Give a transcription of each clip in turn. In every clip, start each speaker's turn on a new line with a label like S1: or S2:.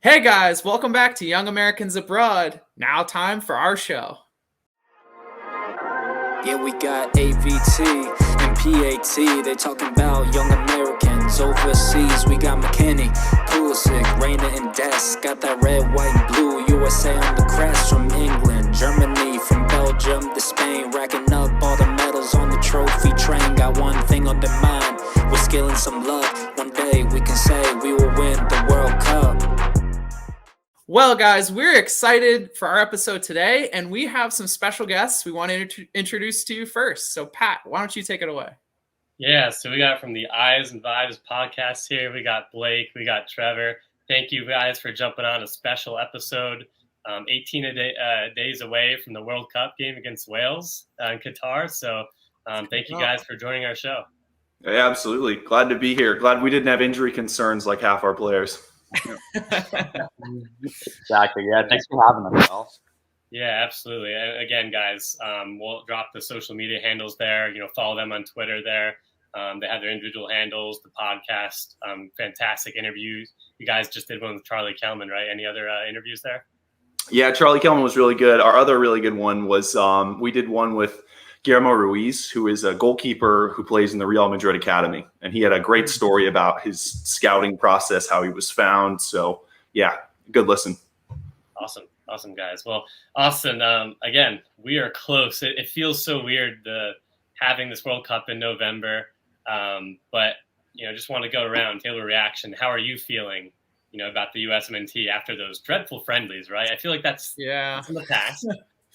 S1: Hey guys, welcome back to Young Americans Abroad. Now time for our show.
S2: Yeah, we got AVT and PAT. They talking about young Americans overseas. We got McKinney, Pulisic, Reina, and Des. Got that red, white, and blue USA on the crest. From England, Germany, from Belgium to Spain. Racking up all the medals on the trophy train. Got one thing on their mind, with skill and some luck. One day we can say we will win the World Cup.
S1: Well, guys, we're excited for our episode today, and we have some special guests we want to introduce to you first. So, Pat, why don't you take it away?
S3: Yeah, so we got from the Eyes and Vibes podcast here. We got Blake, we got Trevor. Thank you guys for jumping on a special episode. 18 days away from the World Cup game against Wales in Qatar. So thank you guys for joining our show.
S4: Yeah, absolutely. Glad to be here. Glad we didn't have injury concerns like half our players.
S5: Exactly. Yeah. Thanks for having us, Al.
S3: Yeah, absolutely. And again, guys, we'll drop the social media handles there. Follow them on Twitter there. They have their individual handles, the podcast, fantastic interviews. You guys just did one with Charlie Kelman, right? Any other interviews there?
S4: Yeah, Charlie Kelman was really good. Our other really good one was we did one with Guillermo Ruiz, who is a goalkeeper who plays in the Real Madrid Academy. And he had a great story about his scouting process, how he was found. So, yeah, good listen.
S3: Awesome, guys. Well, Austin, again, we are close. It feels so weird having this World Cup in November. But, just want to go around, take a reaction. How are you feeling, about the USMNT after those dreadful friendlies, right? I feel like that's in the past.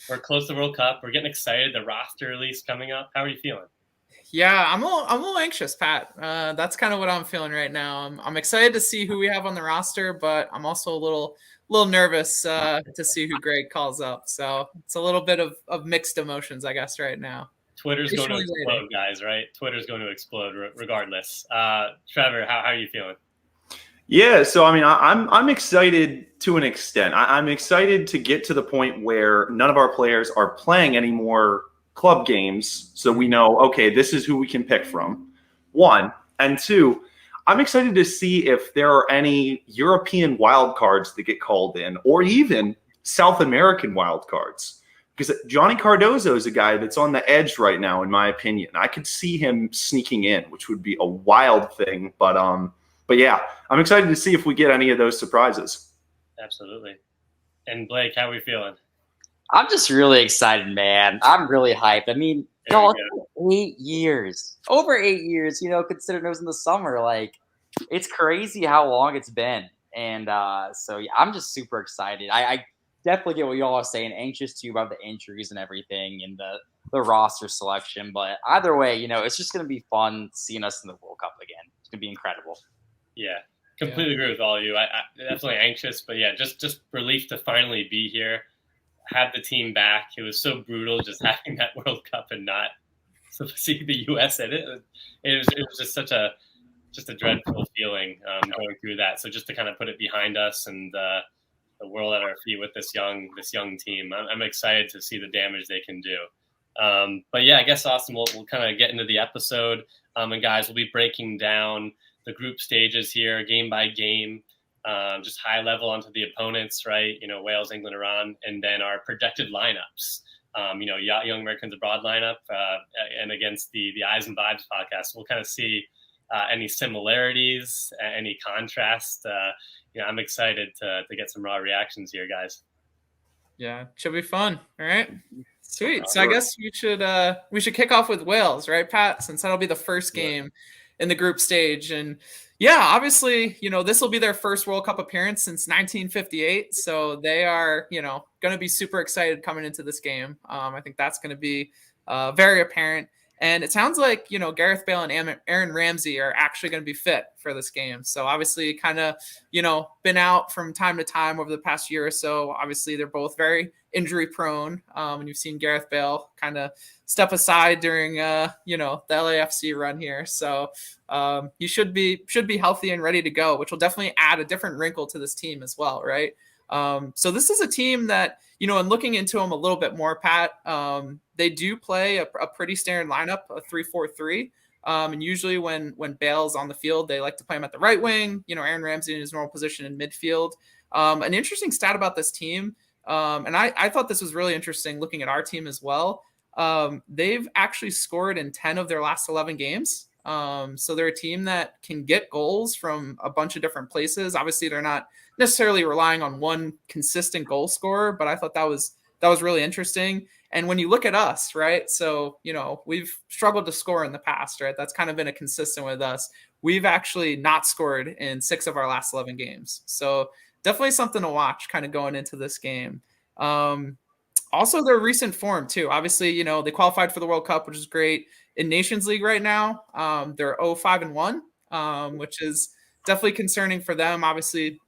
S3: We're close to the World Cup. We're getting excited. The roster release coming up. How are you feeling?
S1: Yeah, I'm a little anxious, Pat. That's kind of what I'm feeling right now. I'm excited to see who we have on the roster, but I'm also a little nervous to see who Greg calls up. So it's a little bit of mixed emotions, I guess, right now.
S3: Twitter's going to explode, guys, right? Twitter's going to explode regardless. Trevor, how are you feeling?
S4: Yeah, so I mean, I'm excited to an extent. I'm excited to get to the point where none of our players are playing any more club games, so we know, okay, this is who we can pick from. One, and two, I'm excited to see if there are any European wild cards that get called in, or even South American wild cards. Because Johnny Cardozo is a guy that's on the edge right now, in my opinion. I could see him sneaking in, which would be a wild thing, But yeah, I'm excited to see if we get any of those surprises.
S3: Absolutely. And Blake, how are we feeling?
S5: I'm just really excited, man. I'm really hyped. I mean, over 8 years, considering it was in the summer. Like, it's crazy how long it's been. And so yeah, I'm just super excited. I definitely get what y'all are saying. Anxious too about the injuries and everything and the roster selection. But either way, it's just going to be fun seeing us in the World Cup again. It's going to be incredible.
S3: Yeah, completely agree with all of you. I definitely anxious, but yeah, just relief to finally be here, have the team back. It was so brutal just having that World Cup and not see the U.S. in it. It was just such a dreadful feeling going through that. So just to kind of put it behind us and the world at our feet with this young team, I'm excited to see the damage they can do. But yeah, I guess Austin, we'll kind of get into the episode, and guys, we'll be breaking down the group stages here, game by game, just high level onto the opponents, right? Wales, England, Iran, and then our projected lineups. Young Americans Abroad lineup, and against the Eyes and Vibes podcast. We'll kind of see any similarities, any contrast. I'm excited to get some raw reactions here, guys.
S1: Yeah, should be fun. All right. Sweet. So I guess we should kick off with Wales, right, Pat? Since that'll be the first game in the group stage. And yeah, obviously, this will be their first World Cup appearance since 1958. So they are, going to be super excited coming into this game. I think that's going to be very apparent. And it sounds like, Gareth Bale and Aaron Ramsey are actually going to be fit for this game. So obviously kind of, been out from time to time over the past year or so. Obviously, they're both very injury prone. And you've seen Gareth Bale kind of step aside during, the LAFC run here. So he should be healthy and ready to go, which will definitely add a different wrinkle to this team as well, right? So this is a team that, in looking into them a little bit more, Pat, they do play a pretty standard lineup, a 3-4-3. And usually when Bale's on the field, they like to play him at the right wing, Aaron Ramsey in his normal position in midfield. An interesting stat about this team, and I thought this was really interesting looking at our team as well. They've actually scored in 10 of their last 11 games. So they're a team that can get goals from a bunch of different places. Obviously, they're not necessarily relying on one consistent goal scorer, but I thought that was really interesting. And when you look at us, right? So, we've struggled to score in the past, right? That's kind of been a consistent with us. We've actually not scored in 6 of our last 11 games. So definitely something to watch kind of going into this game. Also, their recent form too. Obviously, they qualified for the World Cup, which is great. In Nations League right now, they're 0-5-1, which is definitely concerning for them. Obviously,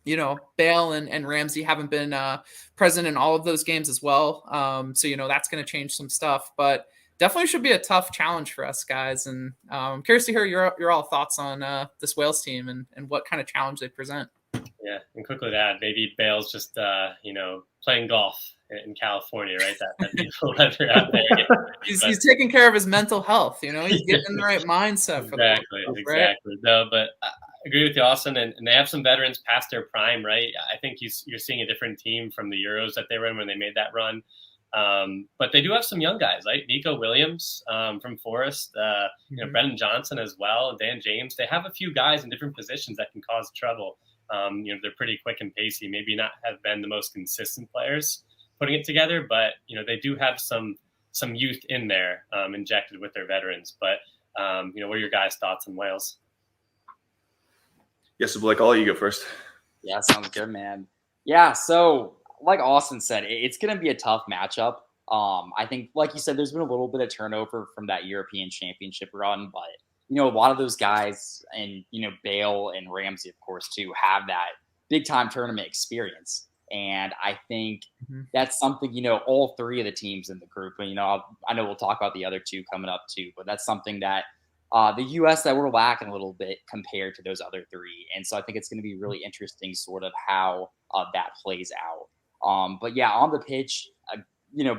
S1: Bale and Ramsey haven't been present in all of those games as well. So, that's going to change some stuff, but definitely should be a tough challenge for us guys. And I'm curious to hear your all thoughts on this Wales team and what kind of challenge they present.
S3: Yeah, and quickly to add, maybe Bale's just, playing golf in California, right? That beautiful weather out there.
S1: He's taking care of his mental health, he's getting in the right mindset for that.
S3: Exactly. No, but I agree with you, Austin, and they have some veterans past their prime, right? I think you're seeing a different team from the Euros that they were in when they made that run. But they do have some young guys, right? Nico Williams from Forest, Brendan Johnson as well, Dan James. They have a few guys in different positions that can cause trouble. They're pretty quick and pacey, maybe not have been the most consistent players putting it together, but they do have some youth in there injected with their veterans. But what are your guys' thoughts on Wales?
S4: Yes, so Blake, I'll let you go first.
S5: Yeah, sounds good, man. Yeah, so like Austin said, it's going to be a tough matchup. I think, like you said, there's been a little bit of turnover from that European Championship run, but a lot of those guys and, Bale and Ramsey, of course, too, have that big-time tournament experience. And I think that's something, all 3 of the teams in the group, and, I know we'll talk about the other 2 coming up, too, but that's something that the U.S. that we're lacking a little bit compared to those other 3. And so I think it's going to be really interesting sort of how that plays out. But, yeah, on the pitch,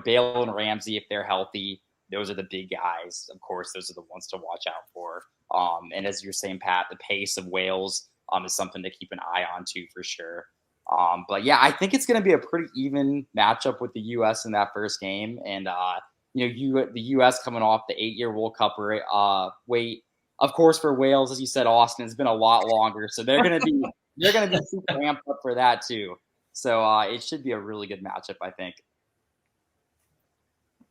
S5: Bale and Ramsey, if they're healthy, those are the big guys. Of course, those are the ones to watch out for. And as you're saying, Pat, the pace of Wales is something to keep an eye on too, for sure. But yeah, I think it's going to be a pretty even matchup with the U.S. in that first game. And, the U.S. coming off the 8-year World Cup wait. Of course, for Wales, as you said, Austin, it's been a lot longer. So they're going to be super ramped up for that too. So it should be a really good matchup, I think.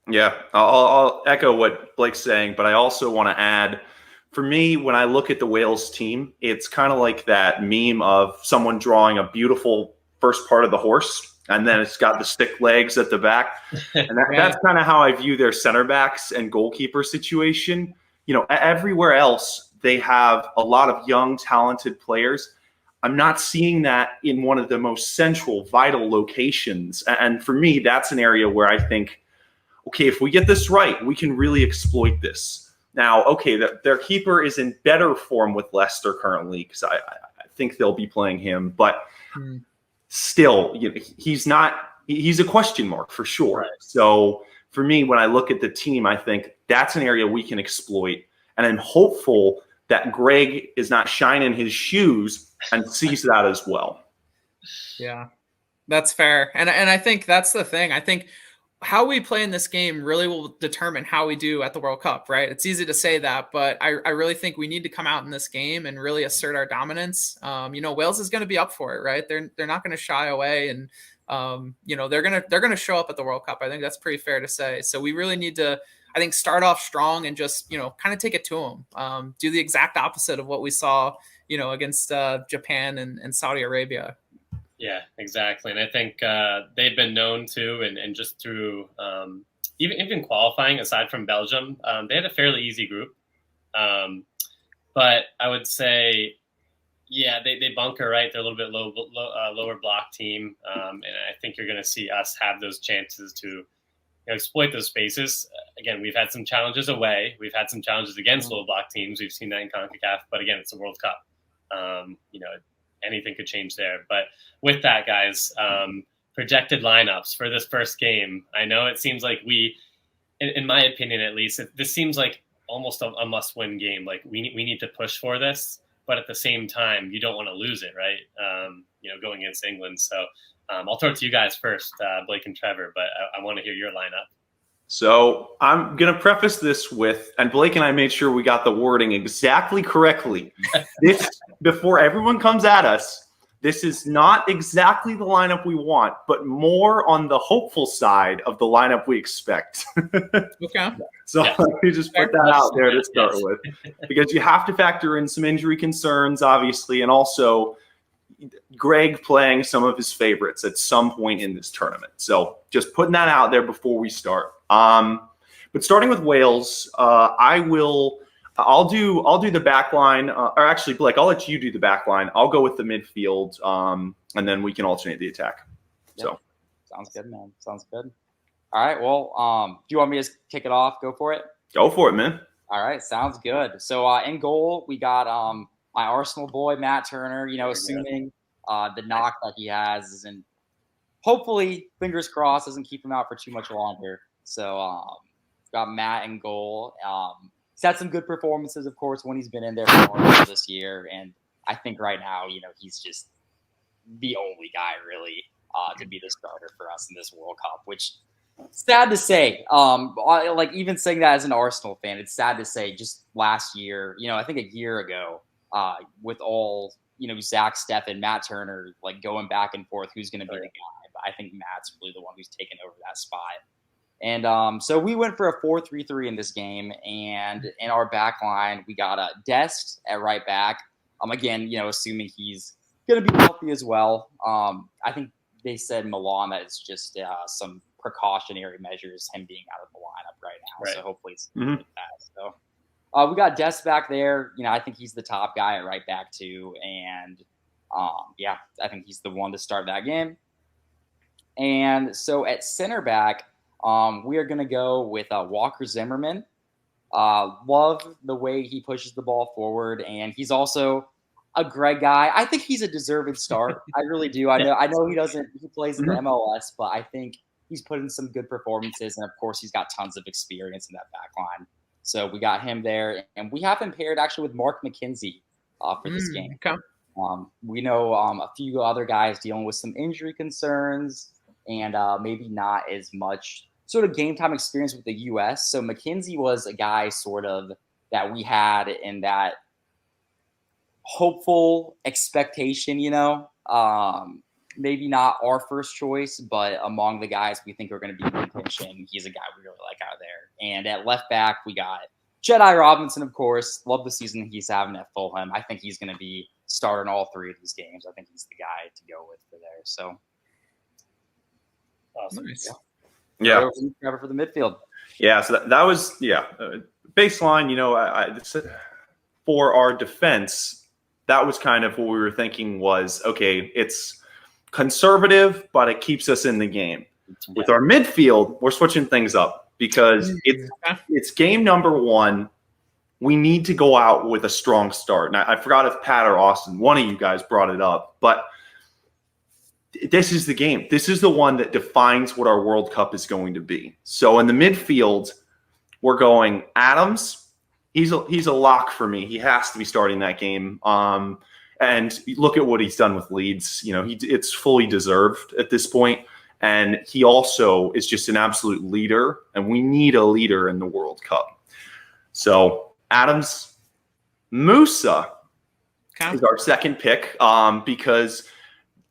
S4: Yeah, I'll echo what Blake's saying, but I also want to add, for me, when I look at the Wales team, it's kind of like that meme of someone drawing a beautiful first part of the horse, and then it's got the stick legs at the back. And that's kind of how I view their center backs and goalkeeper situation. Everywhere else, they have a lot of young, talented players. I'm not seeing that in one of the most central, vital locations. And for me, that's an area where I think, okay, if we get this right, we can really exploit this. Now, okay, their keeper is in better form with Leicester currently because I think they'll be playing him, but still, he's a question mark for sure. Right. So for me, when I look at the team, I think that's an area we can exploit. And I'm hopeful that Greg is not shining his shoes and sees that as well.
S1: Yeah, that's fair. And I think that's the thing. I think how we play in this game really will determine how we do at the World Cup, right? It's easy to say that, but I really think we need to come out in this game and really assert our dominance. Wales is going to be up for it, right? They're not going to shy away, and they're going to show up at the World Cup. I think that's pretty fair to say. So we really need to, I think, start off strong and just kind of take it to them. Do the exact opposite of what we saw, against Japan and Saudi Arabia.
S3: Yeah, exactly. And I think they've been known to, and just through even qualifying, aside from Belgium, they had a fairly easy group. But I would say, yeah, they bunker, right? They're a little bit lower block team. And I think you're going to see us have those chances to exploit those spaces. Again, we've had some challenges away. We've had some challenges against low block teams. We've seen that in CONCACAF. But again, it's a World Cup. Anything could change there. But with that, guys, projected lineups for this first game. I know it seems like we, in my opinion at least, this seems like almost a must-win game. Like we need to push for this. but at the same time, you don't want to lose it, right? Going against England. So I'll throw it to you guys first, Blake and Trevor, but I want to hear your lineup.
S4: So I'm going to preface this with, and Blake and I made sure we got the wording exactly correctly. This, before everyone comes at us, this is not exactly the lineup we want, but more on the hopeful side of the lineup we expect.
S1: Okay.
S4: So
S3: Yes.
S4: let me just put that out there to start with, because you have to factor in some injury concerns, obviously, and also Greg playing some of his favorites at some point in this tournament. So just putting that out there before we start. But starting with Wales, I'll do the back line, or actually, Blake, I'll let you do the back line. I'll go with the midfield, and then we can alternate the attack.
S5: Yep.
S4: So
S5: sounds good, man. Sounds good. All right. Well, do you want me to kick it off? Go for it.
S4: go for it, man.
S5: All right. Sounds good. So in goal, we got my Arsenal boy, Matt Turner, assuming the knock that he has isn't, hopefully, fingers crossed, doesn't keep him out for too much longer. So got Matt in goal. He's had some good performances, of course, when he's been in there for Arsenal this year. And I think right now, he's just the only guy really to be the starter for us in this World Cup, which sad to say. Like even saying that as an Arsenal fan, it's sad to say just last year, I think a year ago, with all, Zach Steffen, Matt Turner, like going back and forth, who's going to be the guy. But I think Matt's really the one who's taken over that spot. And so we went for a 4-3-3 in this game. And in our back line, we got Dest at right back. Again, assuming he's going to be healthy as well. I think they said Milan that it's just some precautionary measures, him being out of the lineup right now.
S3: Right.
S5: So hopefully it's like that. So we got Dest back there. I think he's the top guy at right back too. And I think he's the one to start that game. And so at center back, we are going to go with Walker Zimmerman. Love the way he pushes the ball forward, and he's also a Greg guy. I think he's a deserved start. I really do. I know he plays in the MLS, but I think he's put in some good performances, and of course he's got tons of experience in that back line. So we got him there, and we have him paired actually with Mark McKenzie for this game.
S1: Okay.
S5: We know a few other guys dealing with some injury concerns and maybe not as much sort of game time experience with the U.S. So McKenzie was a guy sort of that we had in that hopeful expectation, maybe not our first choice, but among the guys we think are going to be in contention, he's a guy we really like out there. And at left back, we got Jedi Robinson, of course. Love the season he's having at Fulham. I think he's going to be starting all three of these games. I think he's the guy to go with for there. So
S3: Awesome.
S1: Nice.
S4: Yeah.
S5: Trevor for the midfield.
S4: Yeah, so that was baseline. For our defense, that was kind of what we were thinking was, okay, it's conservative, but it keeps us in the game. With our midfield, we're switching things up because it's game number one. We need to go out with a strong start. And I forgot if Pat or Austin, one of you guys brought it up, but this is the game. This is the one that defines what our World Cup is going to be. So in the midfield, we're going Adams. He's a lock for me. He has to be starting that game. And look at what he's done with Leeds. It's fully deserved at this point. And he also is just an absolute leader. And we need a leader in the World Cup. So Adams, Musa is our second pick because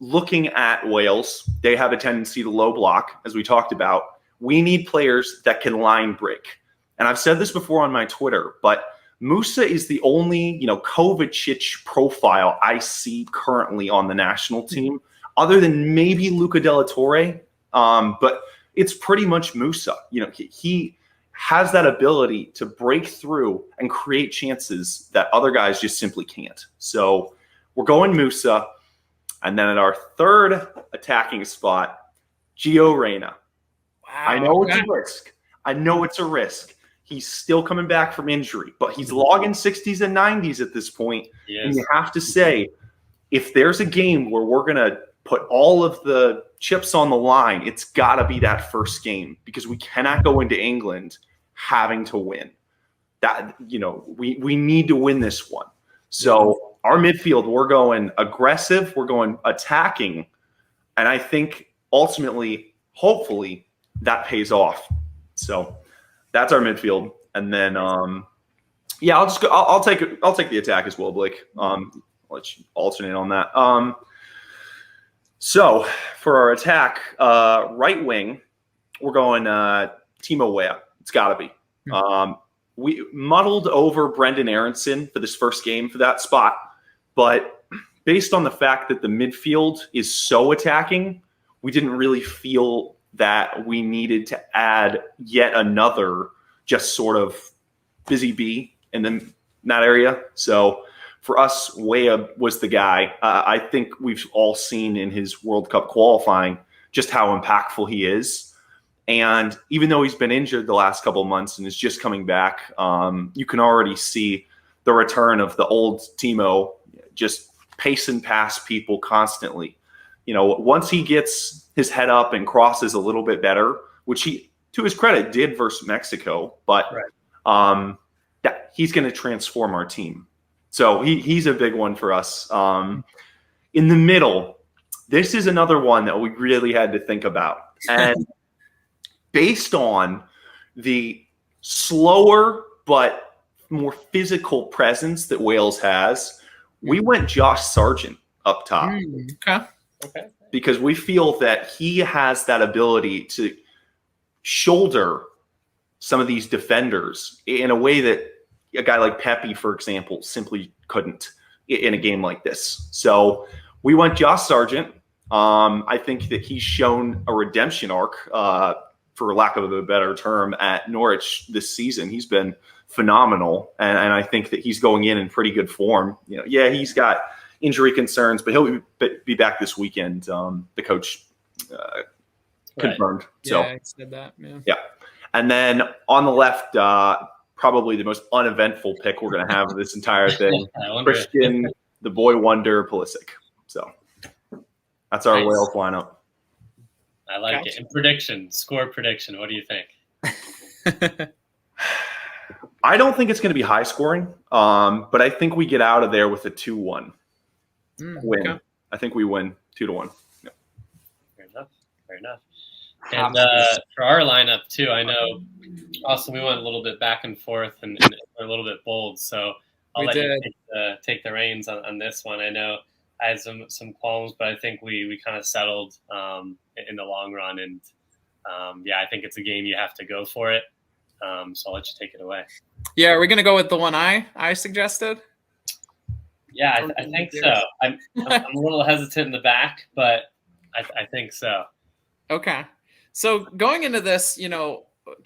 S4: looking at Wales, they have a tendency to low block, as we talked about. We need players that can line break. And I've said this before on my Twitter, but Musa is the only, Kovacic profile I see currently on the national team, other than maybe Luca Della Torre. But it's pretty much Musa. He has that ability to break through and create chances that other guys just simply can't. So we're going Musa. And then at our third attacking spot, Gio Reyna.
S1: Wow.
S4: I know it's a risk. He's still coming back from injury, but he's logging 60s and 90s at this point.
S3: Yes.
S4: And you have to say, if there's a game where we're going to put all of the chips on the line, it's got to be that first game because we cannot go into England having to win. We need to win this one. So our midfield, we're going aggressive, we're going attacking, and I think ultimately, hopefully, that pays off. So that's our midfield, and then I'll just go. I'll take the attack as well, Blake. Let's alternate on that. So for our attack, right wing, we're going Timo Weah. It's got to be. We muddled over Brendan Aronson for this first game for that spot, but based on the fact that the midfield is so attacking, we didn't really feel that we needed to add yet another just sort of busy bee in that area. So for us, Weah was the guy. I think we've all seen in his World Cup qualifying just how impactful he is. And even though he's been injured the last couple of months and is just coming back, you can already see the return of the old Timo, just pace and pass people constantly. Once he gets his head up and crosses a little bit better, which he, to his credit, did versus Mexico, but he's going to transform our team. So he's a big one for us. In the middle, this is another one that we really had to think about. And based on the slower but more physical presence that Wales has, we went Josh Sargent up top.
S3: Okay.
S4: Because we feel that he has that ability to shoulder some of these defenders in a way that a guy like Pepe, for example, simply couldn't in a game like this. So we went Josh Sargent. I think that he's shown a redemption arc, for lack of a better term, at Norwich this season. He's been phenomenal, and I think that he's going in pretty good form. He's got injury concerns, but he'll be back this weekend. The coach confirmed.
S3: Right.
S1: I said that.
S4: Yeah. And then on the left, probably the most uneventful pick we're going to have this entire thing, Christian, the boy wonder, Pulisic. So that's our Wales lineup.
S3: I like it. And score prediction. What do you think?
S4: I don't think it's going to be high scoring, but I think we get out of there with a 2-1 win. Okay. I think we win 2-1. Yeah.
S3: Fair enough. And for our lineup too, I know also we went a little bit back and forth and a little bit bold. So I'll let you take the reins on this one. I know I had some qualms, but I think we kind of settled in the long run. And I think it's a game you have to go for it. So I'll let you take it away.
S1: Yeah, are we gonna go with the one I suggested?
S3: Yeah, I think so. I'm a little hesitant in the back, but I think so.
S1: Okay. So going into this,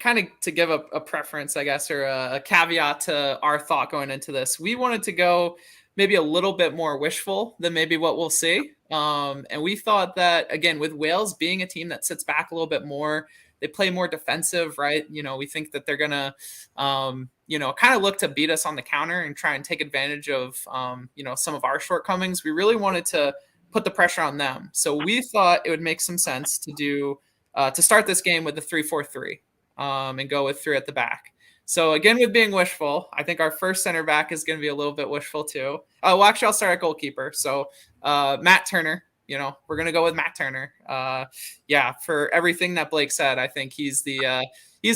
S1: kind of to give a preference, I guess, or a caveat to our thought going into this, we wanted to go maybe a little bit more wishful than maybe what we'll see. And we thought that, again, with Wales being a team that sits back a little bit more, they play more defensive, right? We think that they're going to, kind of look to beat us on the counter and try and take advantage of, some of our shortcomings. We really wanted to put the pressure on them. So we thought it would make some sense to do to start this game with the 3-4-3 and go with 3 at the back. So again, with being wishful, I think our first center back is going to be a little bit wishful too. Actually, I'll start at goalkeeper. So Matt Turner, we're going to go with Matt Turner. For everything that Blake said, I think he's the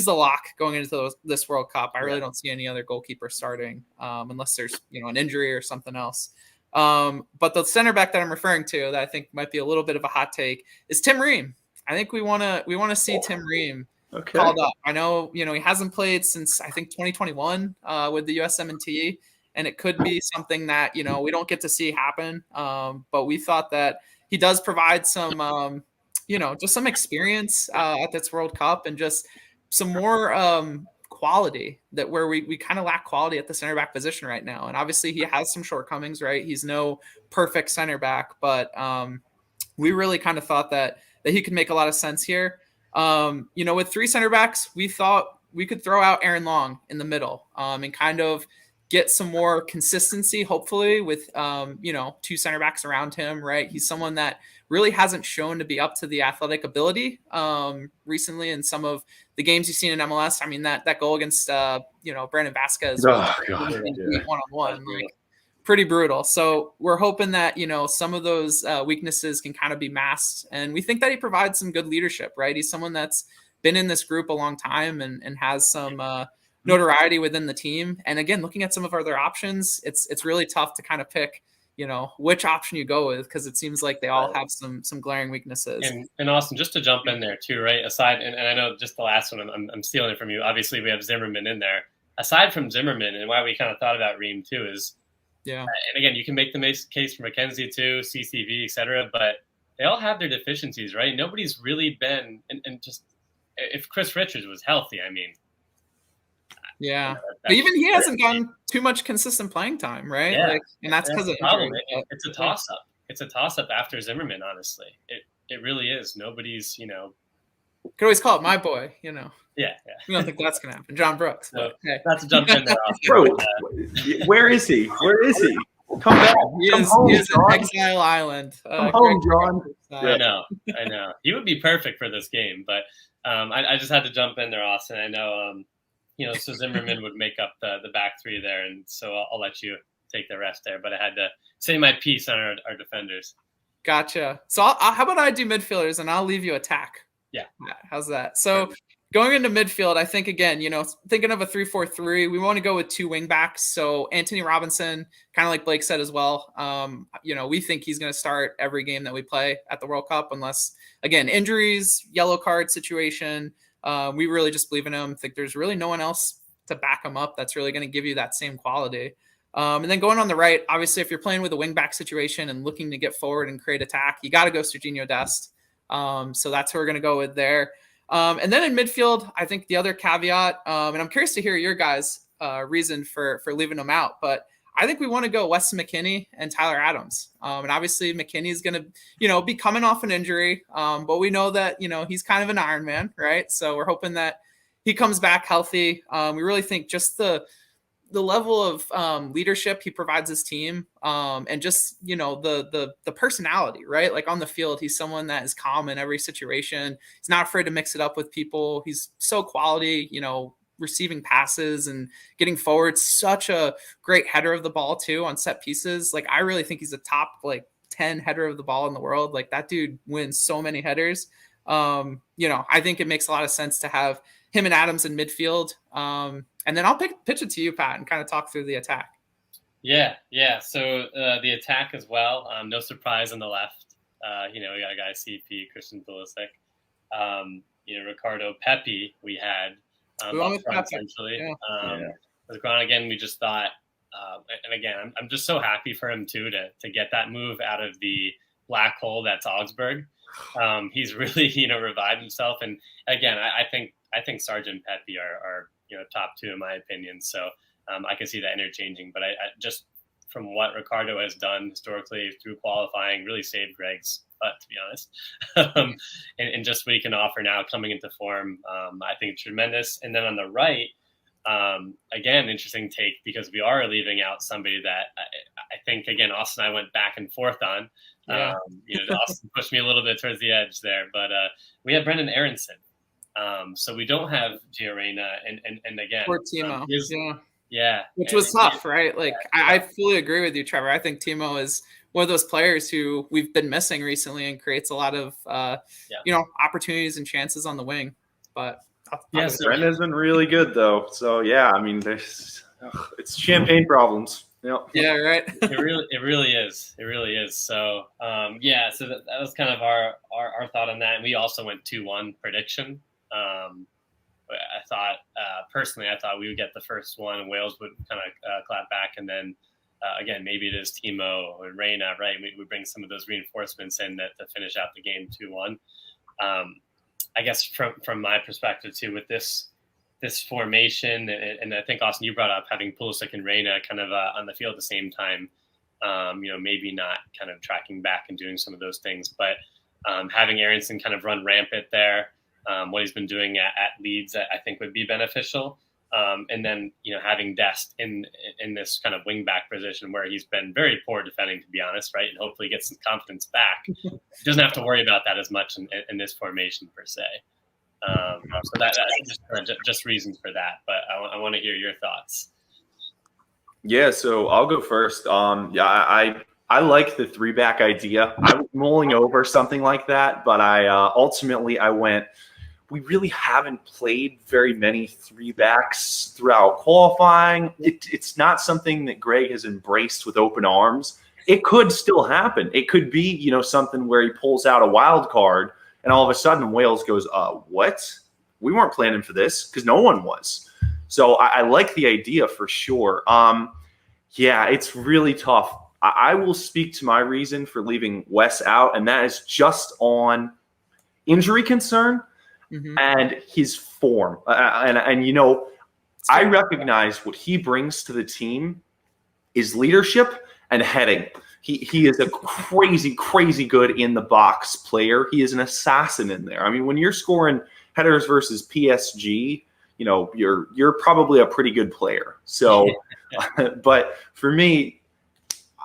S1: lock going into this World Cup. I really don't see any other goalkeeper starting unless there's an injury or something else. But the center back that I'm referring to that I think might be a little bit of a hot take is Tim Ream. I think we want to see Tim Ream called up. I know, he hasn't played since I think 2021 with the USMNT, and it could be something that, we don't get to see happen. But we thought that he does provide some, just some experience at this World Cup and just some more quality that where we kind of lack quality at the center back position right now. And obviously he has some shortcomings, right? He's no perfect center back, but we really kind of thought that he could make a lot of sense here. With 3 center backs, we thought we could throw out Aaron Long in the middle and kind of get some more consistency, hopefully, with 2 center backs around him, right? He's someone that really hasn't shown to be up to the athletic ability recently in some of the games you've seen in MLS. I mean, that goal against Brandon Vasquez one-on-one, pretty brutal. So we're hoping that, some of those weaknesses can kind of be masked. And we think that he provides some good leadership, right? He's someone that's been in this group a long time and has some notoriety within the team. And again, looking at some of our other options, it's really tough to kind of pick, which option you go with, because it seems like they all have some glaring weaknesses.
S3: And Austin, just to jump in there too, right? Aside, and I know just the last one, I'm stealing it from you. Obviously, we have Zimmerman in there. Aside from Zimmerman, and why we kind of thought about Reem too is, and again, you can make the case for McKenzie too, CCV, etc. But they all have their deficiencies, right? Nobody's really been, and just if Chris Richards was healthy, I mean.
S1: Yeah, but even he hasn't gotten too much consistent playing time, right?
S3: Yeah.
S1: And that's because of
S3: injury. It's a toss-up. It's a toss-up after Zimmerman, honestly. It really is. Nobody's,
S1: Could always call it my boy,
S3: Yeah.
S1: We don't think that's going to happen. John Brooks.
S3: So, not to jump in there.
S4: Bro, where is he? Where is he? Come back.
S1: He is in Exile Island.
S4: Come home, John.
S3: I know. He would be perfect for this game, but I just had to jump in there, Austin. I know, so Zimmerman would make up the back three there, and so I'll let you take the rest there. But I had to say my piece on our defenders.
S1: Gotcha. So how about I do midfielders, and I'll leave you attack?
S3: Yeah.
S1: How's that? So going into midfield, I think, again, thinking of a 3-4-3, we want to go with two wing backs. So Anthony Robinson, kind of like Blake said as well, we think he's going to start every game that we play at the World Cup, unless, again, injuries, yellow card situation. We really just believe in him. Think there's really no one else to back him up that's really going to give you that same quality. And then going on the right, obviously, if you're playing with a wing back situation and looking to get forward and create attack, you got to go Serginho Dest. So that's who we're going to go with there. And then in midfield, I think the other caveat, and I'm curious to hear your guys' reason for leaving them out, but I think we want to go Weston McKennie and Tyler Adams. And obviously McKinney is going to, be coming off an injury. But we know that, he's kind of an Iron Man, right? So we're hoping that he comes back healthy. We really think just the level of leadership he provides his team, and just, the personality, right? Like on the field, he's someone that is calm in every situation. He's not afraid to mix it up with people. He's so quality, receiving passes and getting forward. Such a great header of the ball too on set pieces. Like, I really think he's a top 10 header of the ball in the world. Like, that dude wins so many headers. I think it makes a lot of sense to have him and Adams in midfield. And then I'll pitch it to you, Pat, and kind of talk through the attack.
S3: Yeah. So the attack as well. No surprise on the left. We got a guy, CP, Christian Pulisic. Ricardo Pepi we had. Up front, essentially. With Groningen, we just thought, and again, I'm just so happy for him too to get that move out of the black hole that's Augsburg. He's really revived himself, and again, I think Sarge and Pepi are top two in my opinion. So I can see that interchanging, but I just from what Ricardo has done historically through qualifying, really saved Greg's butt, to be honest. and just what he can offer now coming into form, I think it's tremendous. And then on the right, again, interesting take, because we are leaving out somebody that I think, again, Austin and I went back and forth on. Austin pushed me a little bit towards the edge there, but we have Brendan Aronson. So we don't have Gio Reyna, and again,
S1: poor Timo. Which was tough, right? I fully agree with you, Trevor. I think Timo is one of those players who we've been missing recently and creates a lot of opportunities and chances on the wing. But
S4: Brendan's been really good though. So it's champagne problems. Yep.
S1: Yeah, right.
S3: It really is. So so that was kind of our thought on that. And we also went 2-1 prediction. I thought personally, we would get the first one, and Wales would kind of clap back, and then again, maybe it is Timo or Reyna, right? We bring some of those reinforcements in to finish out the game 2-1. I guess from my perspective too, with this formation, and I think Austin, you brought up having Pulisic and Reyna kind of on the field at the same time. Maybe not kind of tracking back and doing some of those things, but having Aronson kind of run rampant there. What he's been doing at Leeds, I think, would be beneficial. And then, having Dest in this kind of wing back position where he's been very poor defending, to be honest, right? And hopefully get some confidence back. He doesn't have to worry about that as much in this formation per se. So that's just reasons for that. But I want to hear your thoughts.
S4: Yeah, so I'll go first. Yeah, I like the three back idea. I was mulling over something like that, but I ultimately I went. We really haven't played very many three backs throughout qualifying. It's not something that Greg has embraced with open arms. It could still happen. It could be, something where he pulls out a wild card and all of a sudden Wales goes, what? We weren't planning for this, because no one was. So I like the idea for sure. Yeah, it's really tough. I will speak to my reason for leaving Wes out, and that is just on injury concern and his form. I recognize what he brings to the team is leadership and heading. He is a crazy, crazy good in the box player. He is an assassin in there. I mean, when you're scoring headers versus PSG, you're probably a pretty good player. So, but for me,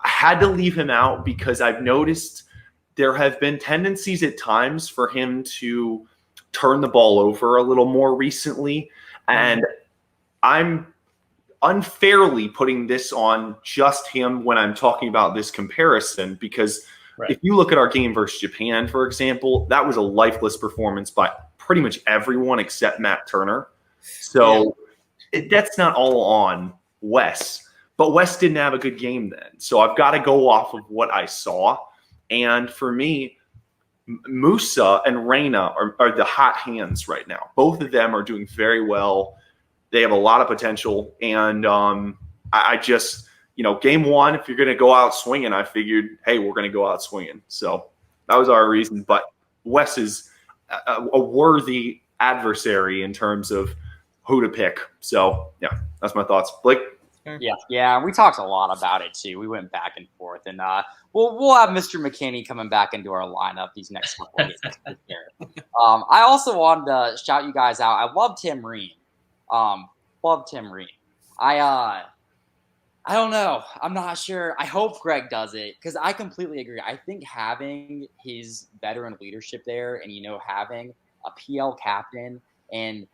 S4: I had to leave him out because I've noticed there have been tendencies at times for him to turn the ball over a little more recently. And I'm unfairly putting this on just him when I'm talking about this comparison, because if you look at our game versus Japan, for example, that was a lifeless performance by pretty much everyone except Matt Turner. So that's not all on Wes. But Wes didn't have a good game then. So I've got to go off of what I saw. And for me, Musa and Reina are the hot hands right now. Both of them are doing very well. They have a lot of potential. And I just, game one, if you're going to go out swinging, I figured, hey, we're going to go out swinging. So that was our reason. But Wes is a worthy adversary in terms of who to pick. So, yeah, that's my thoughts. Blake?
S5: Yeah, we talked a lot about it too. We went back and forth, and we'll have Mr. McKinney coming back into our lineup these next couple of games. I also wanted to shout you guys out. I love Tim Ream. I don't know. I'm not sure. I hope Greg does it, because I completely agree. I think having his veteran leadership there, and having a PL captain, and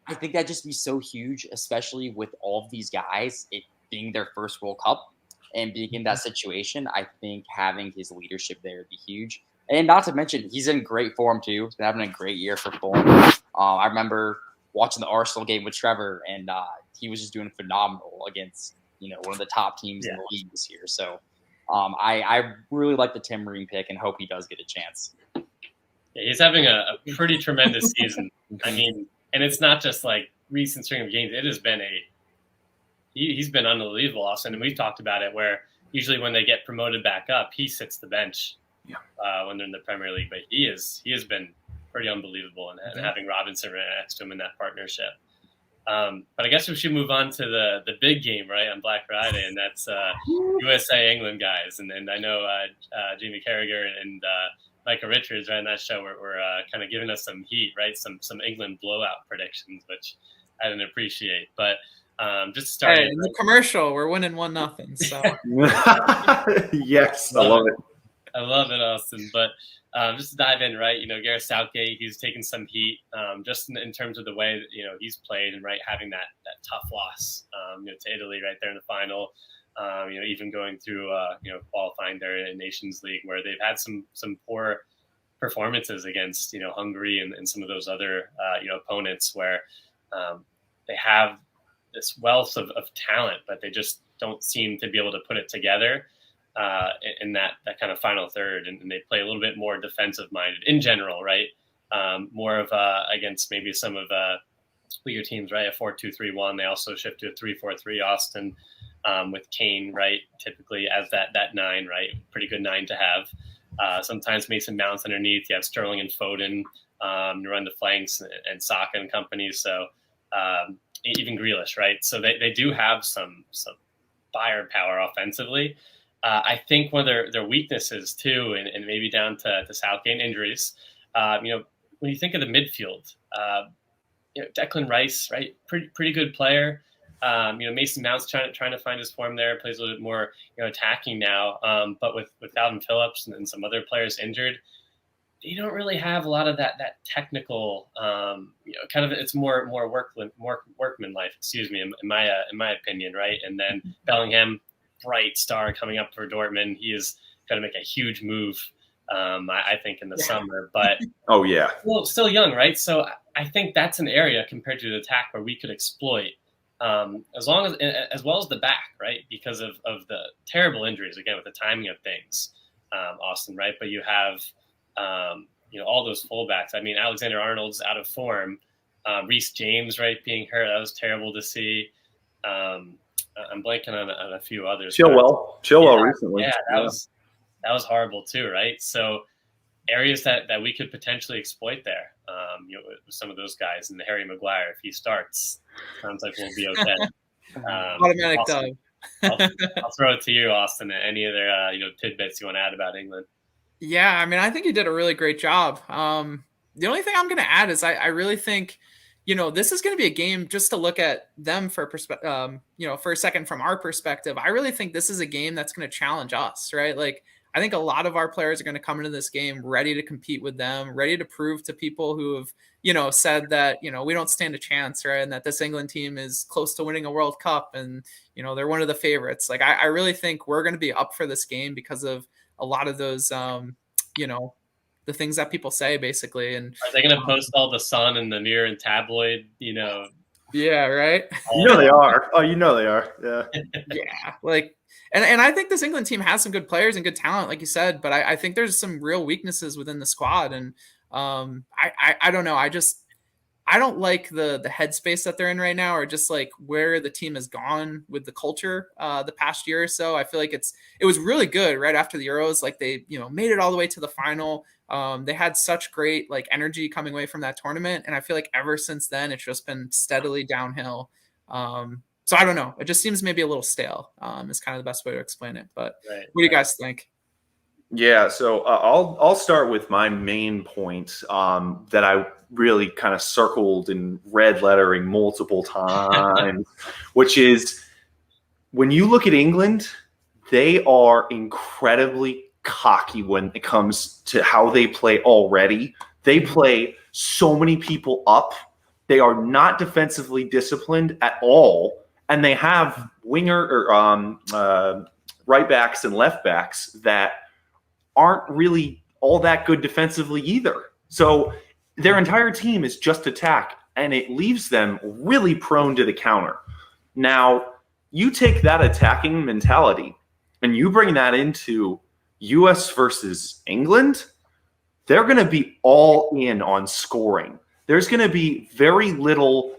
S5: I think that'd just be so huge, especially with all of these guys, it being their first World Cup and being in that situation. I think having his leadership there would be huge. And not to mention, he's in great form too. He's been having a great year for Fulham. I remember watching the Arsenal game with Trevor, and he was just doing phenomenal against one of the top teams in the league this year. So I really like the Tim Ream pick and hope he does get a chance.
S3: Yeah, he's having a pretty tremendous season. I mean, and it's not just like recent string of games. It has been he's been unbelievable, Austin. And we've talked about it, where usually when they get promoted back up, he sits the bench when they're in the Premier League. But he has been pretty unbelievable, and having Robinson right next to him in that partnership. But I guess we should move on to the big game, right, on Black Friday, and that's USA England guys. And I know Jamie Carragher and Micah Richards right in that show were kind of giving us some heat, right? Some England blowout predictions, which I didn't appreciate. But just starting
S1: in the commercial, we're winning 1-0. So
S4: yes, I love it.
S3: I love it, Austin. But just to dive in, right? Gareth Southgate, he's taken some heat just in terms of the way that he's played, and having that tough loss to Italy right there in the final. Even going through qualifying there in Nations League, where they've had some poor performances against Hungary and some of those other opponents, where they have this wealth of talent, but they just don't seem to be able to put it together in that kind of final third, and they play a little bit more defensive minded in general, right? More of against maybe some of weaker teams, right? A 4-2-3-1. They also shift to a 3-4-3. Austin. With Kane, right, typically as that 9, right, pretty good 9 to have. Sometimes Mason Mounts underneath. You have Sterling and Foden to run the flanks, and Saka and company. So even Grealish, right? So they do have some firepower offensively. I think one of their weaknesses too, and maybe down to Southgate injuries. When you think of the midfield, Declan Rice, right, pretty good player. Mason Mount's trying to find his form there, plays a little bit more, attacking now. But with Alvin Phillips and some other players injured, you don't really have a lot of that technical, kind of, it's more workman life, excuse me, in my opinion, right? And then Bellingham, bright star coming up for Dortmund. He is going to make a huge move, I think, in the summer. But
S4: oh yeah,
S3: still young, right? So I think that's an area compared to the attack where we could exploit, as well as the back, right? Because of the terrible injuries, again, with the timing of things, Austin, right? But you have all those fullbacks. I mean, Alexander-Arnold's out of form. Reece James, right, being hurt. That was terrible to see. I'm blanking on a few others.
S4: Chilwell recently.
S3: Yeah, that was horrible too, right? So areas that we could potentially exploit there, with some of those guys, and Harry Maguire, if he starts, sounds like we'll be okay.
S1: Automatic dub.
S3: I'll throw it to you, Austin. Any other tidbits you want to add about England?
S1: Yeah, I mean, I think you did a really great job. The only thing I'm going to add is I really think, this is going to be a game just to look at them for for a second from our perspective. I really think this is a game that's going to challenge us, right? Like, I think a lot of our players are going to come into this game ready to compete with them, ready to prove to people who have, said that, we don't stand a chance, right? And that this England team is close to winning a World Cup and, they're one of the favorites. Like, I really think we're going to be up for this game because of a lot of those, the things that people say, basically. And
S3: are they going to post all the Sun and the Mirror and tabloid,
S1: Yeah, right.
S4: They are. Oh, they are. Yeah.
S1: Yeah, like, and I think this England team has some good players and good talent, like you said, but I think there's some real weaknesses within the squad, and I don't know. I don't like the headspace that they're in right now, or just like where the team has gone with the culture the past year or so. I feel like it was really good right after the Euros. Like they, made it all the way to the final. They had such great like energy coming away from that tournament. And I feel like ever since then, it's just been steadily downhill. So I don't know. It just seems maybe a little stale is kind of the best way to explain it. But what do you guys think?
S4: Yeah, so I'll start with my main point that I really kind of circled in red lettering multiple times, which is when you look at England, they are incredibly cocky when it comes to how they play already. They play so many people up. They are not defensively disciplined at all, and they have winger or right backs and left backs that aren't really all that good defensively either. So their entire team is just attack, and it leaves them really prone to the counter. Now, you take that attacking mentality and you bring that into US versus England, they're going to be all in on scoring. There's going to be very little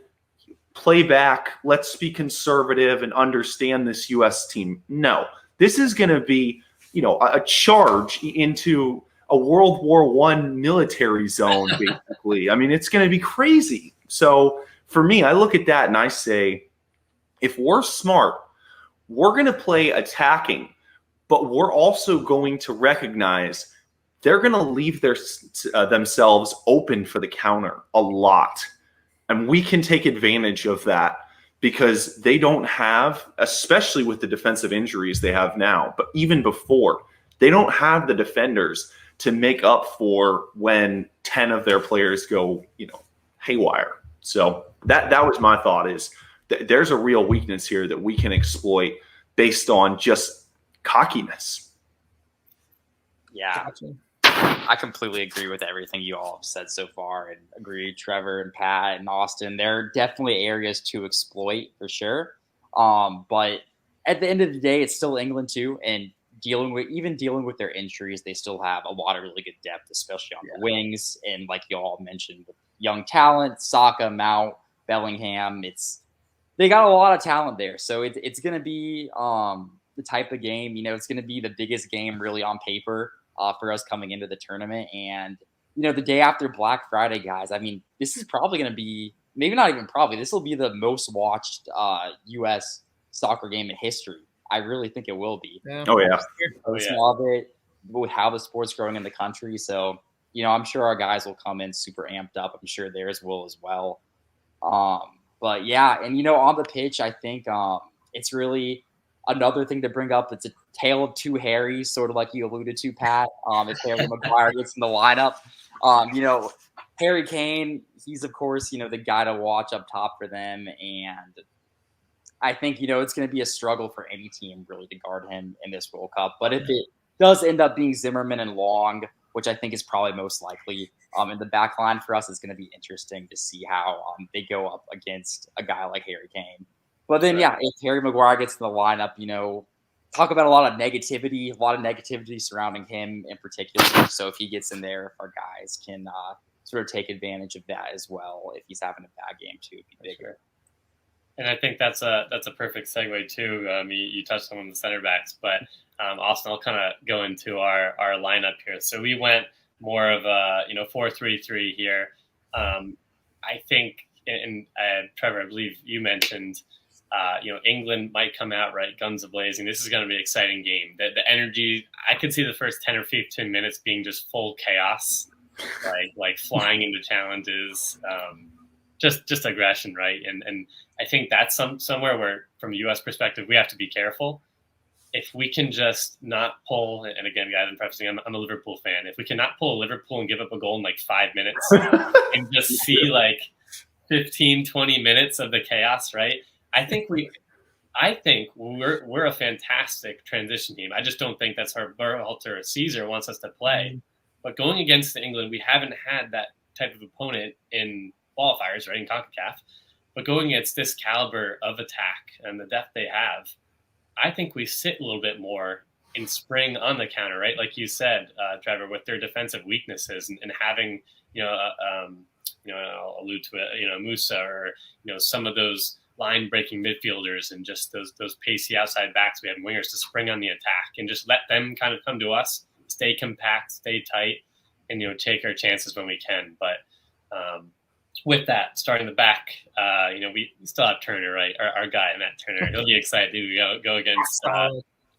S4: playback, let's be conservative and understand this US team. No, this is going to be a charge into a World War I military zone, basically. I mean, it's going to be crazy. So for me, I look at that and I say, if we're smart, we're going to play attacking, but we're also going to recognize they're going to leave themselves open for the counter a lot. And we can take advantage of that because they don't have, especially with the defensive injuries they have now, but even before, they don't have the defenders to make up for when 10 of their players go, haywire. So that was my thought, is there's a real weakness here that we can exploit based on just cockiness.
S5: Yeah. I completely agree with everything you all have said so far, and agree, Trevor and Pat and Austin. There are definitely areas to exploit for sure. But at the end of the day, it's still England too, and dealing with their injuries, they still have a lot of really good depth, especially on the wings. And like you all mentioned, with young talent, Saka, Mount, Bellingham, they got a lot of talent there. So it's going to be the type of game, it's going to be the biggest game really on paper for us coming into the tournament. And, the day after Black Friday, guys, I mean, this is probably going to be, maybe not even probably, this will be the most watched U.S. soccer game in history. I really think it will be.
S1: Yeah.
S4: Oh, yeah.
S5: Of it, with how the sport's growing in the country. So, I'm sure our guys will come in super amped up. I'm sure theirs will as well. But, yeah, and, on the pitch, I think it's really another thing to bring up. It's a tale of two Harrys, sort of like you alluded to, Pat. If Harry Maguire gets in the lineup, Harry Kane, he's of course, the guy to watch up top for them. And I think, it's going to be a struggle for any team really to guard him in this World Cup. But if it does end up being Zimmerman and Long, which I think is probably most likely, in the back line for us, it's going to be interesting to see how they go up against a guy like Harry Kane. But then, if Harry Maguire gets in the lineup, talk about a lot of negativity surrounding him in particular. So if he gets in there, if our guys can sort of take advantage of that as well, if he's having a bad game too, it'd be bigger.
S3: And I think that's a perfect segue too. You touched on the center backs, but Austin, I'll kind of go into our lineup here. So we went more of a 4-3-3 here. I think, and Trevor, I believe you mentioned, England might come out right, guns a-blazing. This is going to be an exciting game. The energy, I could see the first 10 or 15 minutes being just full chaos, like flying into challenges, just aggression, right? And I think that's somewhere where, from a U.S. perspective, we have to be careful. If we can just not pull, and again, guys, I'm prefacing, I'm a Liverpool fan. If we cannot pull Liverpool and give up a goal in like 5 minutes and just see like 15, 20 minutes of the chaos, right? I think we're a fantastic transition team. I just don't think that's how Berhalter or Caesar wants us to play. But going against England, we haven't had that type of opponent in qualifiers, right, in CONCACAF. But going against this caliber of attack and the depth they have, I think we sit a little bit more in spring on the counter, right? Like you said, Trevor, with their defensive weaknesses and having, I'll allude to it, Musa or, some of those line-breaking midfielders and just those pacey outside backs. We have wingers to spring on the attack and just let them kind of come to us, stay compact, stay tight, and, take our chances when we can. But with that, starting the back, we still have Turner, right? Our guy, Matt Turner. He'll be excited to go against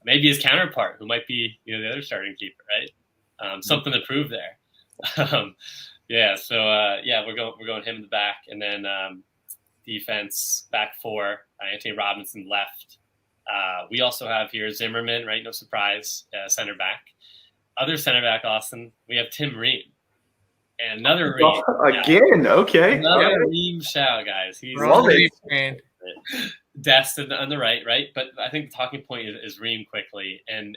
S3: maybe his counterpart, who might be, the other starting keeper, right? Something to prove there. We're going him in the back, and then defense back four, Anthony Robinson left. We also have here Zimmerman, right? No surprise, center back. Other center back, Austin, we have Tim Ream. And another Ream.
S4: Again, okay.
S3: Another Ream shout, guys. He's Dest on the right? But I think the talking point is Ream quickly. And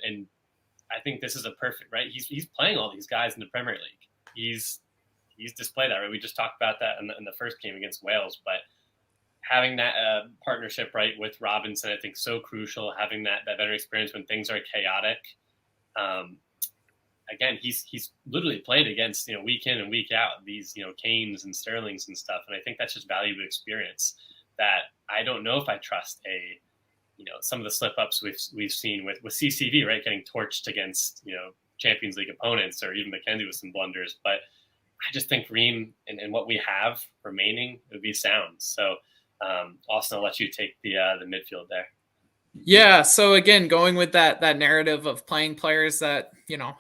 S3: I think this is a perfect, right? He's playing all these guys in the Premier League. He's displayed that, right? We just talked about that in the first game against Wales. But having that partnership, right, with Robinson, I think so crucial. Having that veteran experience when things are chaotic. Again, he's literally played against, week in and week out, these, Kanes and Sterlings and stuff. And I think that's just valuable experience that I don't know if I trust some of the slip-ups we've seen with CCV, right, getting torched against, Champions League opponents, or even McKenzie with some blunders. But I just think Ream and what we have remaining would be sound. So, Austin, I'll let you take the midfield there.
S1: Yeah. So again, going with that narrative of playing players that,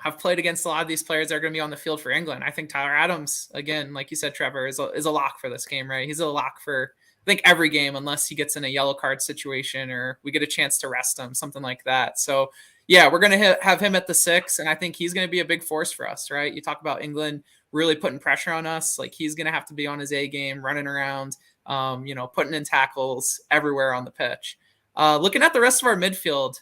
S1: have played against a lot of these players that are going to be on the field for England. I think Tyler Adams, again, like you said, Trevor, is a lock for this game, right? He's a lock for, I think, every game, unless he gets in a yellow card situation or we get a chance to rest him, something like that. So yeah, we're going to have him at the 6. And I think he's going to be a big force for us, right? You talk about England really putting pressure on us. Like, he's going to have to be on his A game, running around, putting in tackles everywhere on the pitch. Looking at the rest of our midfield,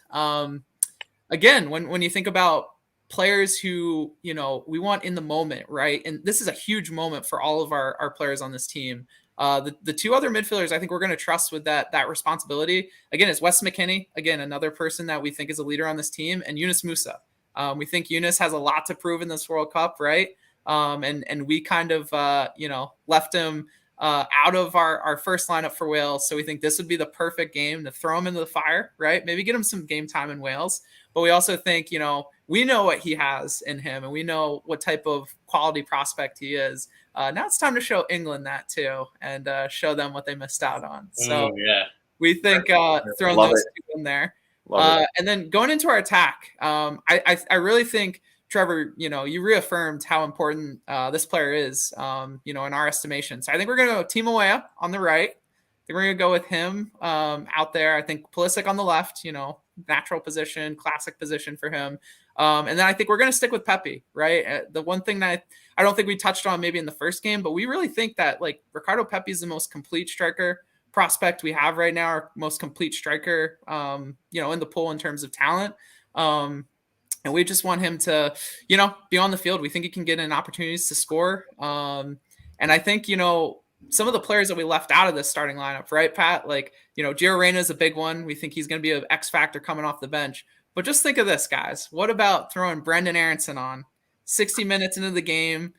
S1: again, when you think about players who, we want in the moment, right? And this is a huge moment for all of our players on this team. The two other midfielders I think we're going to trust with that responsibility, again, is Wes McKennie, again, another person that we think is a leader on this team, and Yunus Musa. We think Yunus has a lot to prove in this World Cup, right? And we kind of, left him out of our first lineup for Wales. So we think this would be the perfect game to throw him into the fire, right? Maybe get him some game time in Wales. But we also think, we know what he has in him, and we know what type of quality prospect he is. Now it's time to show England that too, and show them what they missed out on. So we think throwing those two in there. And then going into our attack, I really think, Trevor, you reaffirmed how important this player is, in our estimation. So I think we're going to go Timo Weah on the right. I think we're going to go with him out there. I think Pulisic on the left, natural position, classic position for him. And then I think we're going to stick with Pepe, right? The one thing that I don't think we touched on maybe in the first game, but we really think that like Ricardo Pepi is the most complete striker prospect we have right now, our most complete striker, in the pool in terms of talent. And we just want him to, be on the field. We think he can get in opportunities to score. And I think, some of the players that we left out of this starting lineup, right, Pat? Like, Gio Reyna is a big one. We think he's going to be an X factor coming off the bench. But just think of this, guys. What about throwing Brendan Aronson on 60 minutes into the game?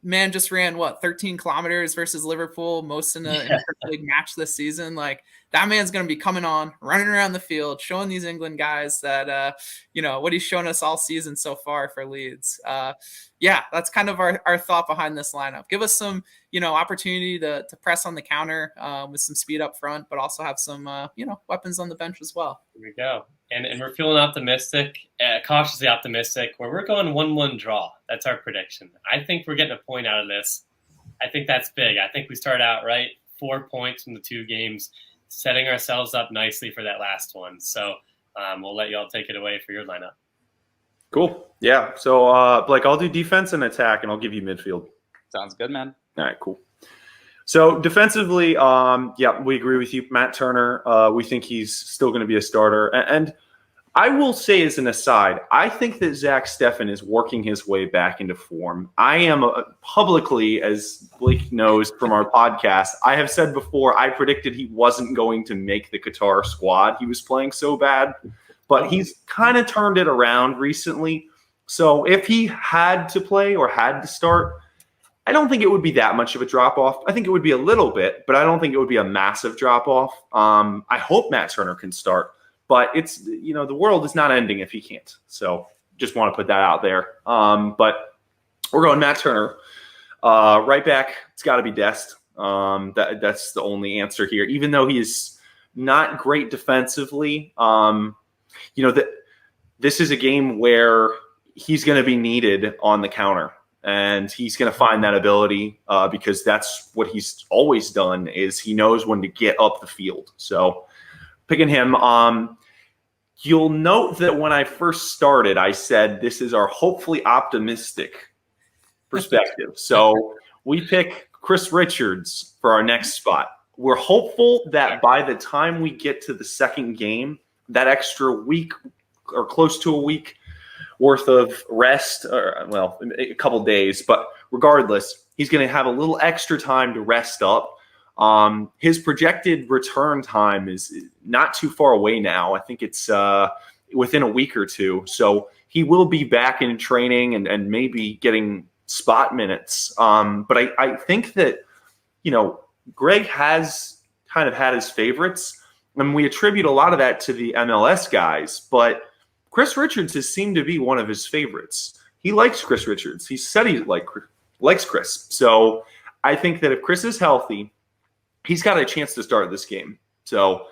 S1: Man just ran 13 kilometers versus Liverpool, most in a Premier League match this season. Like that man's going to be coming on, running around the field, showing these England guys that, what he's shown us all season so far for Leeds. That's kind of our thought behind this lineup. Give us some, opportunity to press on the counter with some speed up front, but also have some, weapons on the bench as well.
S3: Here we go. And we're feeling optimistic, cautiously optimistic, where we're going 1-1 draw. That's our prediction. I think we're getting a point out of this. I think that's big. I think we start out right, 4 points from the 2 games, setting ourselves up nicely for that last one. So we'll let you all take it away for your lineup.
S4: Cool. Yeah. So, Blake, I'll do defense and attack, and I'll give you midfield.
S5: Sounds good, man.
S4: All right, cool. So defensively, we agree with you, Matt Turner. We think he's still going to be a starter. And I will say as an aside, I think that Zach Steffen is working his way back into form. I am publicly, as Blake knows from our podcast, I have said before, I predicted he wasn't going to make the Qatar squad. He was playing so bad, but he's kind of turned it around recently. So if he had to play or had to start, I don't think it would be that much of a drop-off. I think it would be a little bit, but I don't think it would be a massive drop-off. I hope Matt Turner can start, but it's, the world is not ending if he can't. So just want to put that out there. But we're going Matt Turner. Right back, it's got to be Dest. That's the only answer here. Even though he is not great defensively, this is a game where he's going to be needed on the counter. And he's going to find that ability because that's what he's always done is he knows when to get up the field. So picking him, you'll note that when I first started, I said this is our hopefully optimistic perspective. So we pick Chris Richards for our next spot. We're hopeful that by the time we get to the second game, that extra week or close to a week worth of rest, a couple days, but regardless, he's going to have a little extra time to rest up. His projected return time is not too far away now. I think it's within a week or two. So he will be back in training and maybe getting spot minutes. But I think that, Greg has kind of had his favorites, and we attribute a lot of that to the MLS guys, but Chris Richards has seemed to be one of his favorites. He likes Chris Richards. He said he likes Chris. So I think that if Chris is healthy, he's got a chance to start this game. So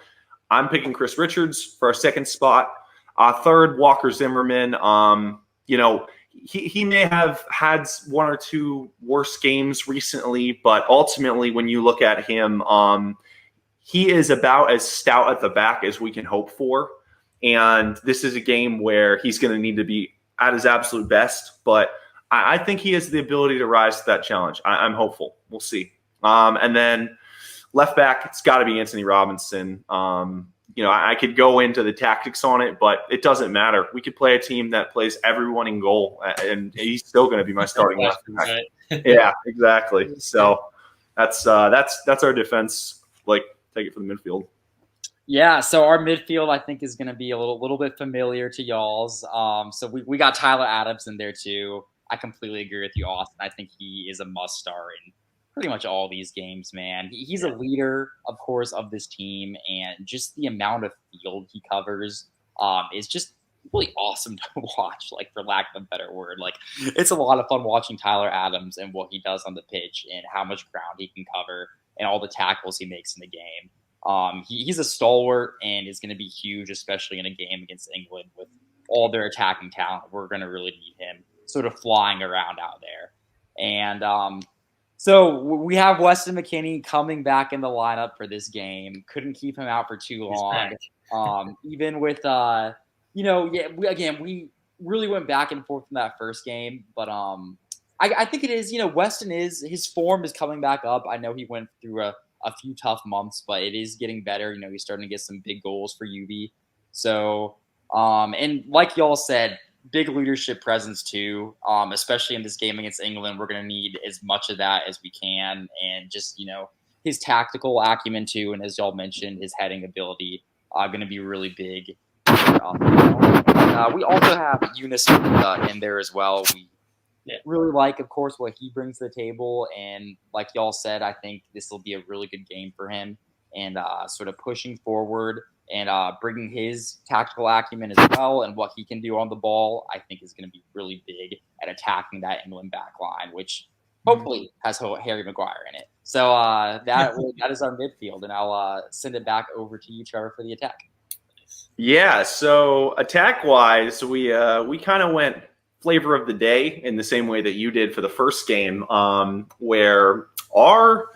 S4: I'm picking Chris Richards for our second spot. Third, Walker Zimmerman. He may have had 1 or 2 worse games recently, but ultimately when you look at him, he is about as stout at the back as we can hope for. And this is a game where he's going to need to be at his absolute best. But I think he has the ability to rise to that challenge. I'm hopeful. We'll see. And then left back, it's got to be Anthony Robinson. I could go into the tactics on it, but it doesn't matter. We could play a team that plays everyone in goal, and he's still going to be my starting left back. Yeah, exactly. So that's our defense. Take it for the midfield.
S5: Yeah, so our midfield, I think, is going to be a little bit familiar to y'all's. So we got Tyler Adams in there, too. I completely agree with you, Austin. I think he is a must-start in pretty much all these games, man. He's a leader, of course, of this team, and just the amount of field he covers is just really awesome to watch, for lack of a better word. It's a lot of fun watching Tyler Adams and what he does on the pitch and how much ground he can cover and all the tackles he makes in the game. He's a stalwart and is going to be huge, especially in a game against England with all their attacking talent. We're going to really need him sort of flying around out there. And so we have Weston McKennie coming back in the lineup for this game. Couldn't keep him out for too long. Even with we really went back and forth in that first game, but I think it is, Weston his form is coming back up. I know he went through a few tough months, but it is getting better. He's starting to get some big goals for UV. So, and like y'all said, big leadership presence too, especially in this game against England. We're going to need as much of that as we can, and just, his tactical acumen too, and as y'all mentioned, his heading ability going to be really big. We also have Eunice in there as well. We really like, of course, what he brings to the table, and like y'all said, I think this will be a really good game for him, and sort of pushing forward and bringing his tactical acumen as well, and what he can do on the ball, I think is going to be really big at attacking that England back line, which hopefully has Harry Maguire in it. So that is our midfield, and I'll send it back over to you, Trevor, for the attack.
S4: Yeah, so attack-wise, we kind of went flavor of the day in the same way that you did for the first game, where our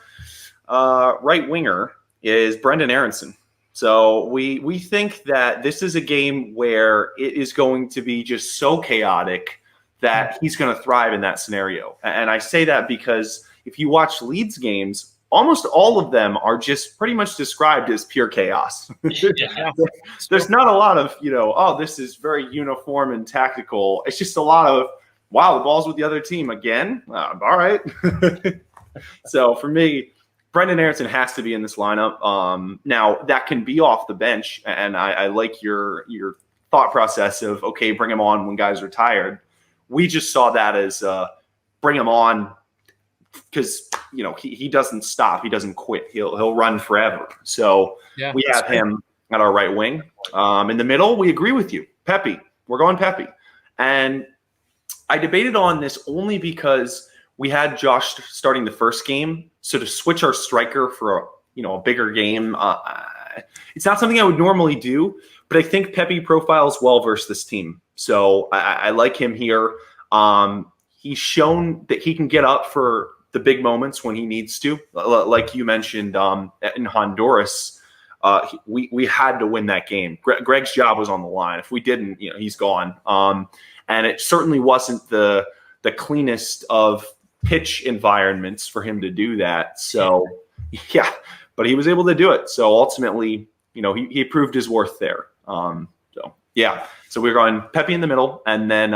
S4: right winger is Brendan Aronson. So we think that this is a game where it is going to be just so chaotic that he's going to thrive in that scenario. And I say that because if you watch Leeds games, almost all of them are just pretty much described as pure chaos. There's not a lot of, this is very uniform and tactical. It's just a lot of, wow, the ball's with the other team again. All right. So for me, Brendan Aronson has to be in this lineup. Now, that can be off the bench, and I like your thought process of, okay, bring him on when guys are tired. We just saw that as bring him on because he doesn't stop, he doesn't quit, he'll run forever. So we have him at our right wing. In the middle, we agree with you, Pepe. We're going Pepe, and I debated on this only because we had Josh starting the first game, so to switch our striker for a bigger game, it's not something I would normally do, but I think Pepe profiles well versus this team. So I like him here. He's shown that he can get up for the big moments when he needs to. Like you mentioned in Honduras, we had to win that game. Greg's job was on the line. If we didn't, he's gone. And it certainly wasn't the cleanest of pitch environments for him to do that. So, yeah, but he was able to do it. So ultimately, he proved his worth there. So we're going Pepe in the middle, and then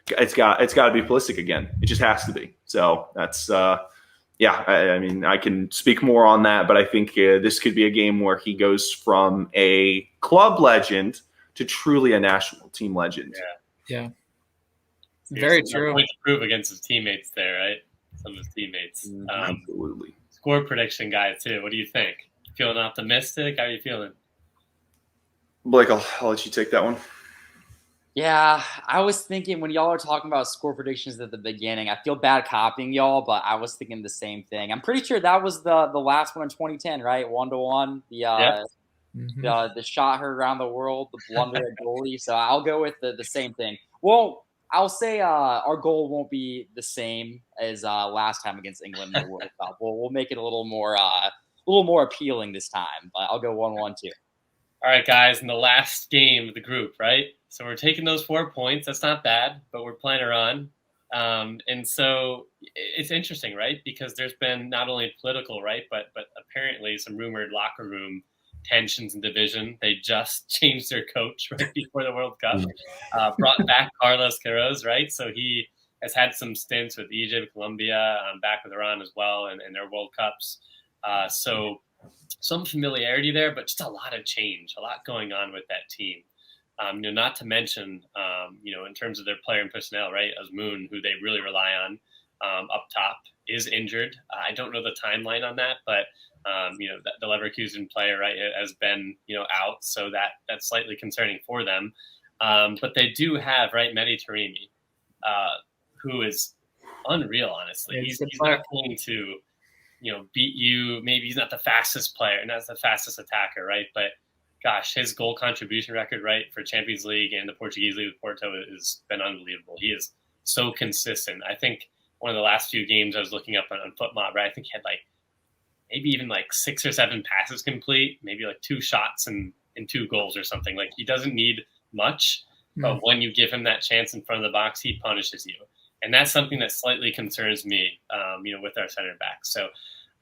S4: it's got to be Pulisic again. It just has to be. So that's I mean, I can speak more on that, but I think this could be a game where he goes from a club legend to truly a national team legend.
S1: Yeah. Very true.
S3: Point to prove against his teammates there, right? Some of his teammates.
S4: Absolutely.
S3: Score prediction guy too. What do you think? Feeling optimistic? How are you feeling?
S4: Blake, I'll let you take that one.
S5: Yeah, I was thinking when y'all are talking about score predictions at the beginning, I feel bad copying y'all, but I was thinking the same thing. I'm pretty sure that was the last one in 2010, right? 1-1. The shot heard around the world, the blunder at goalie. So I'll go with the same thing. Well, I'll say our goal won't be the same as last time against England in the World Cup. We'll make it a little more appealing this time. But I'll go 1-1 too.
S3: All right, guys, in the last game of the group, right? So we're taking those 4 points. That's not bad, but we're playing around. And so it's interesting, right? Because there's been not only political, right, but apparently some rumored locker room tensions in division. They just changed their coach right before the World Cup, brought back Carlos Queiroz, right? So he has had some stints with Egypt, Colombia, back with Iran as well, and their World Cups. So some familiarity there, but just a lot of change, a lot going on with that team. Not to mention, in terms of their player and personnel, right? Azmoun, who they really rely on up top, is injured. I don't know the timeline on that, but the Leverkusen player, right, has been out, so that's slightly concerning for them. But they do have, right, Mehdi Taremi, who is unreal. Honestly, he's not going to beat you. Maybe he's not the fastest player, not the fastest attacker, right? But gosh, his goal contribution record, right, for Champions League and the Portuguese League with Porto has been unbelievable. He is so consistent. I think one of the last few games I was looking up on FootMob, right, I think he had maybe even 6 or 7 passes complete, maybe 2 shots and and 2 goals or something. Like, he doesn't need much, but when you give him that chance in front of the box, he punishes you. And that's something that slightly concerns me, with our center back. So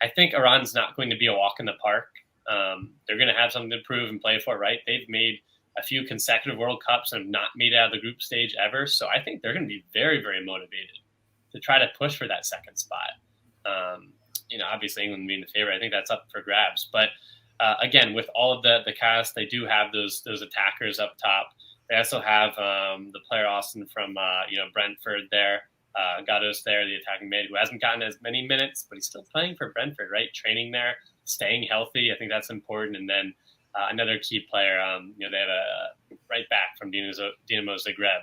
S3: I think Iran's not going to be a walk in the park. They're going to have something to prove and play for, right? They've made a few consecutive World Cups and have not made it out of the group stage ever. So I think they're going to be very, very motivated to try to push for that second spot. Obviously England being the favorite, I think that's up for grabs. But again, with all of the cast, they do have those attackers up top. They also have the player Austin from Brentford there. Gatto's there, the attacking mid, who hasn't gotten as many minutes, but he's still playing for Brentford, right? Training there, staying healthy. I think that's important. And then another key player, they have a right back from Dinamo Zagreb,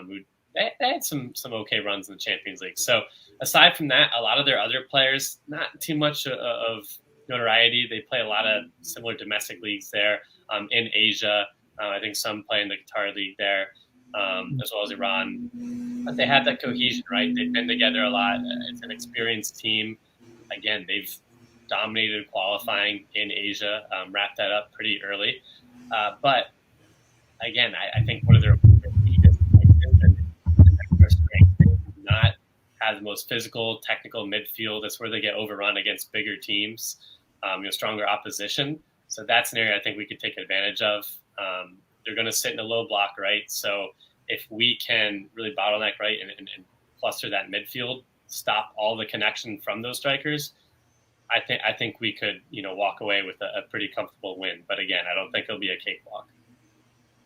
S3: who they had some okay runs in the Champions League. So aside from that, a lot of their other players, not too much of notoriety. They play a lot of similar domestic leagues there in Asia. I think some play in the Qatar league there, as well as Iran. But they have that cohesion, right? They've been together a lot. It's an experienced team. Again, they've dominated qualifying in Asia, wrapped that up pretty early. But again, I think one of their weakest points is that their strength. They do not have the most physical, technical midfield. That's where they get overrun against bigger teams, stronger opposition. So that's an area I think we could take advantage of. They're going to sit in a low block, right? So if we can really bottleneck, right, and cluster that midfield, stop all the connection from those strikers, I think we could, walk away with a pretty comfortable win. But again, I don't think it'll be a cakewalk.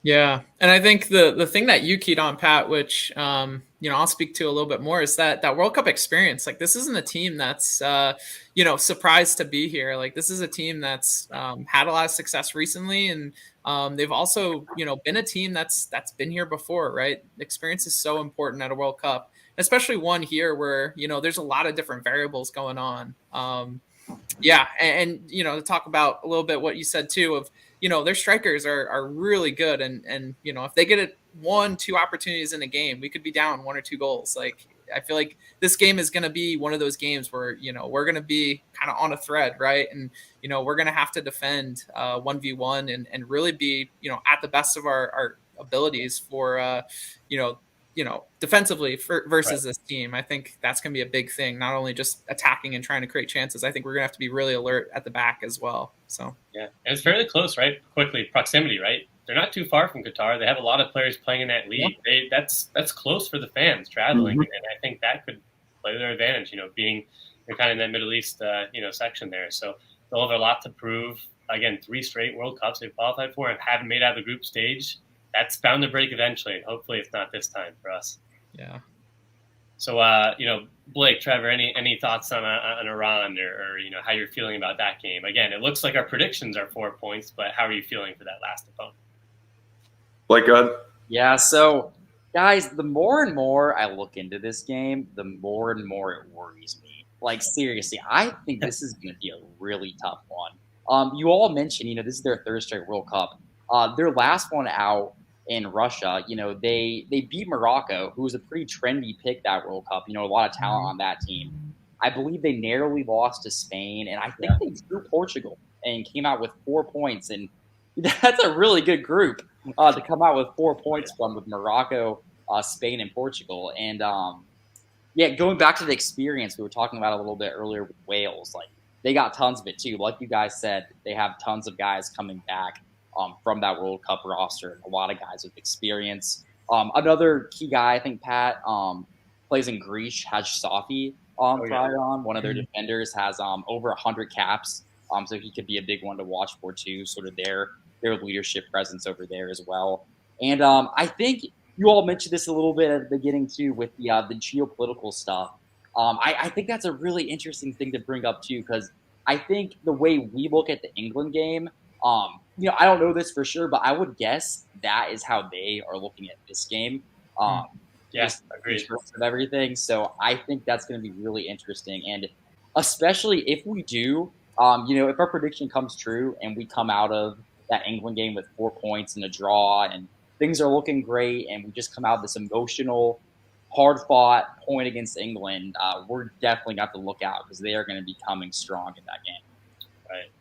S1: Yeah. And I think the thing that you keyed on, Pat, which, I'll speak to a little bit more, is that World Cup experience. Like, this isn't a team that's, surprised to be here. Like, this is a team that's had a lot of success recently. And they've also, been a team that's been here before, right? Experience is so important at a World Cup, especially one here where, there's a lot of different variables going on. And to talk about a little bit what you said too of, their strikers are really good. And if they get 1-2 opportunities in a game, we could be down 1 or 2 goals. Like, I feel like this game is going to be one of those games where, we're going to be kind of on a thread, right? And, we're going to have to defend 1v1 and really be, at the best of our abilities for, defensively versus this team. I think that's going to be a big thing, not only just attacking and trying to create chances. I think we're going to have to be really alert at the back as well. So, yeah.
S3: And it's fairly close, right? Quickly, proximity, right? They're not too far from Qatar. They have a lot of players playing in that league. Yeah. That's close for the fans traveling. And I think that could play to their advantage, being kind of in that Middle East, section there. So they'll have a lot to prove. Again, 3 straight World Cups they've qualified for and haven't made it out of the group stage. That's bound to break eventually. Hopefully it's not this time for us.
S1: Yeah.
S3: So, Blake, Trevor, any thoughts on Iran or how you're feeling about that game? Again, it looks like our predictions are 4 points, but how are you feeling for that last opponent?
S4: Blake, go ahead.
S5: Yeah, so, guys, the more and more I look into this game, the more and more it worries me. Like, seriously, I think this is going to be a really tough one. You all mentioned, this is their 3rd straight World Cup. Their last one out in Russia, they beat Morocco, who was a pretty trendy pick that World Cup. A lot of talent on that team. I believe they narrowly lost to Spain, and I think they drew Portugal and came out with 4 points. And that's a really good group to come out with 4 points from, with Morocco, Spain, and Portugal. And going back to the experience we were talking about a little bit earlier with Wales, like they got tons of it too. Like you guys said, they have tons of guys coming back from that World Cup roster, and a lot of guys with experience. Another key guy, I think, Pat, plays in Greece, Haj Safi on. One of their defenders has over 100 caps, so he could be a big one to watch for too, sort of their leadership presence over there as well. And I think you all mentioned this a little bit at the beginning too with the geopolitical stuff. I think that's a really interesting thing to bring up too, because I think the way we look at the England game, I don't know this for sure, but I would guess that is how they are looking at this game.
S3: Agreed.
S5: Of everything. So I think that's going to be really interesting. And especially if we do, if our prediction comes true and we come out of that England game with 4 points and a draw and things are looking great and we just come out this emotional, hard-fought point against England, we're definitely got to look out because they are going to be coming strong in that game.
S3: Right.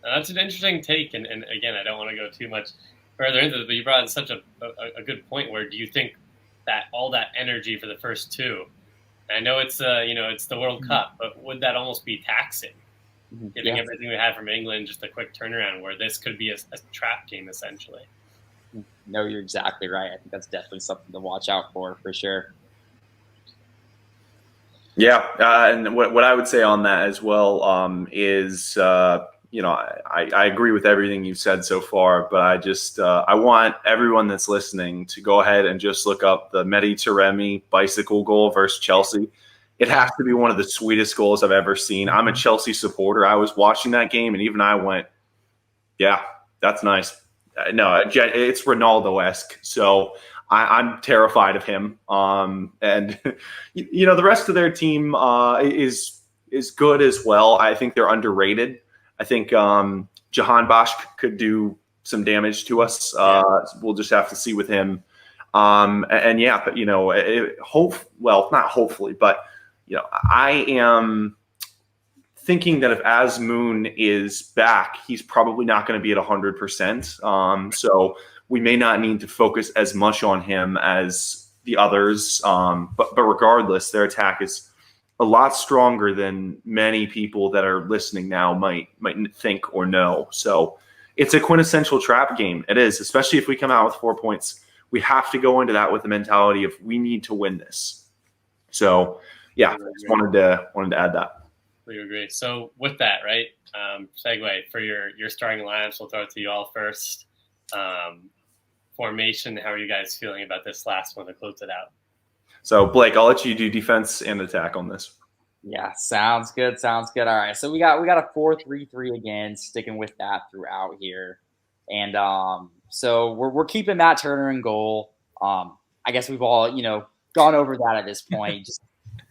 S3: That's an interesting take, and again, I don't want to go too much further into it, but you brought in such a good point. Where do you think that all that energy for the first two? I know it's it's the World Cup, but would that almost be taxing, giving everything we had from England just a quick turnaround, where this could be a trap game essentially?
S5: No, you're exactly right. I think that's definitely something to watch out for sure.
S4: Yeah, and what I would say on that as well is, I agree with everything you've said so far, but I just I want everyone that's listening to go ahead and just look up the Mehdi Taremi bicycle goal versus Chelsea. It has to be one of the sweetest goals I've ever seen. I'm a Chelsea supporter. I was watching that game, and even I went, yeah, that's nice. No, it's Ronaldo-esque. So I'm terrified of him. And the rest of their team is good as well. I think they're underrated. I think Jahan Bashk could do some damage to us. We'll just have to see with him. But not hopefully, but I am thinking that if Azmoun is back, he's probably not going to be at 100%. So we may not need to focus as much on him as the others. But regardless, their attack is a lot stronger than many people that are listening now might think or know. So it's a quintessential trap game. It is, especially if we come out with 4 points. We have to go into that with the mentality of we need to win this. So yeah, I just wanted to add that.
S3: We agree. So with that, right, segue for your starting lineups. We'll throw it to you all first. Formation, how are you guys feeling about this last one to close it out?
S4: So Blake, I'll let you do defense and attack on this.
S5: Yeah, sounds good. All right, so we got a 4-3-3 again, sticking with that throughout here, and so we're keeping Matt Turner in goal. I guess we've all gone over that at this point, just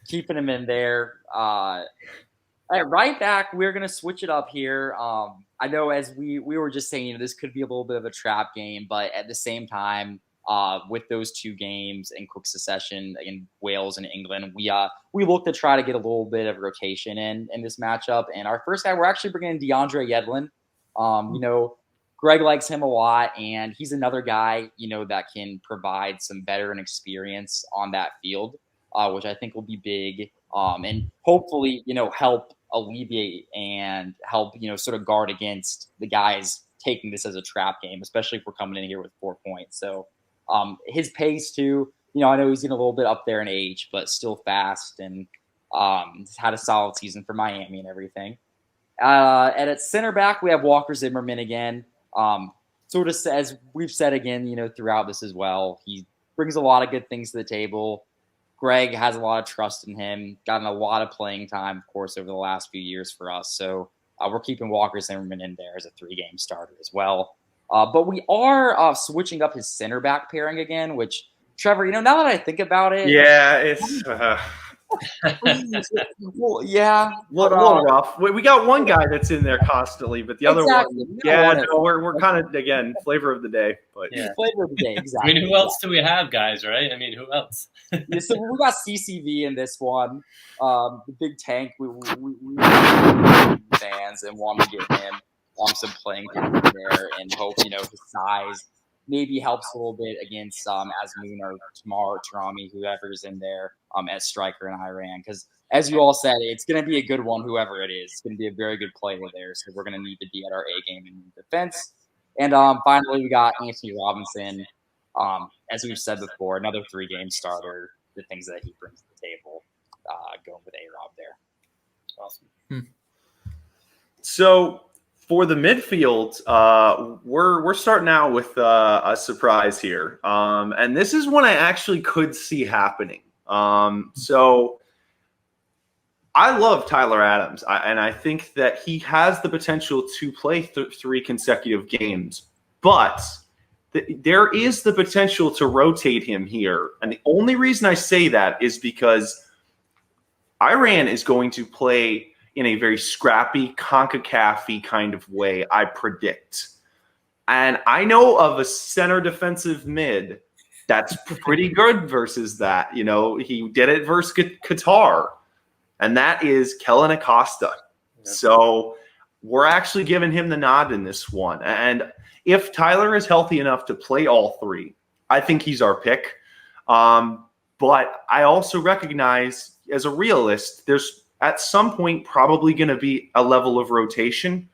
S5: keeping him in there. At right back, we're gonna switch it up here. I know, as we were just saying, this could be a little bit of a trap game, but at the same time, with those two games in quick succession in Wales and England, we look to try to get a little bit of rotation in this matchup. And our first guy, we're actually bringing in DeAndre Yedlin. Greg likes him a lot, and he's another guy that can provide some veteran experience on that field, which I think will be big, and hopefully help alleviate and help sort of guard against the guys taking this as a trap game, especially if we're coming in here with 4 points. So his pace too, I know he's getting a little bit up there in age, but still fast, and had a solid season for Miami and everything. And at center back, we have Walker Zimmerman again. Sort of as we've said again, throughout this as well, he brings a lot of good things to the table. Greg has a lot of trust in him, gotten a lot of playing time, of course, over the last few years for us. So we're keeping Walker Zimmerman in there as a 3-game starter as well. But we are switching up his center back pairing again, which, Trevor, now that I think about it.
S4: Yeah, it's
S5: well, yeah,
S4: a little rough. We got one guy that's in there constantly, but the other one, we're kind of, again, flavor of the day. But
S5: flavor of the day, exactly.
S3: I mean, who else do we have, guys? Right? I mean, who else?
S5: So we got CCV in this one, the big tank. We fans and want to get him some playing time there, and hope his size maybe helps a little bit against Azmoun or Tamar or Tarami, whoever's in there as striker in Iran. Because as you all said, it's going to be a good one, whoever it is. It's going to be a very good player there. So we're going to need to be at our A game in defense. And finally, we got Anthony Robinson. As we've said before, another 3-game starter, the things that he brings to the table, going with A-Rob there.
S3: Awesome.
S4: So for the midfield, we're starting out with a surprise here, and this is one I actually could see happening. So I love Tyler Adams, and I think that he has the potential to play 3 consecutive games, but there is the potential to rotate him here. And the only reason I say that is because Iran is going to play in a very scrappy, CONCACAF-y kind of way, I predict. And I know of a center defensive mid that's pretty good versus that. He did it versus Qatar, and that is Kellen Acosta. Yeah. So we're actually giving him the nod in this one. And if Tyler is healthy enough to play all three, I think he's our pick. But I also recognize, as a realist, there's at some point probably going to be a level of rotation.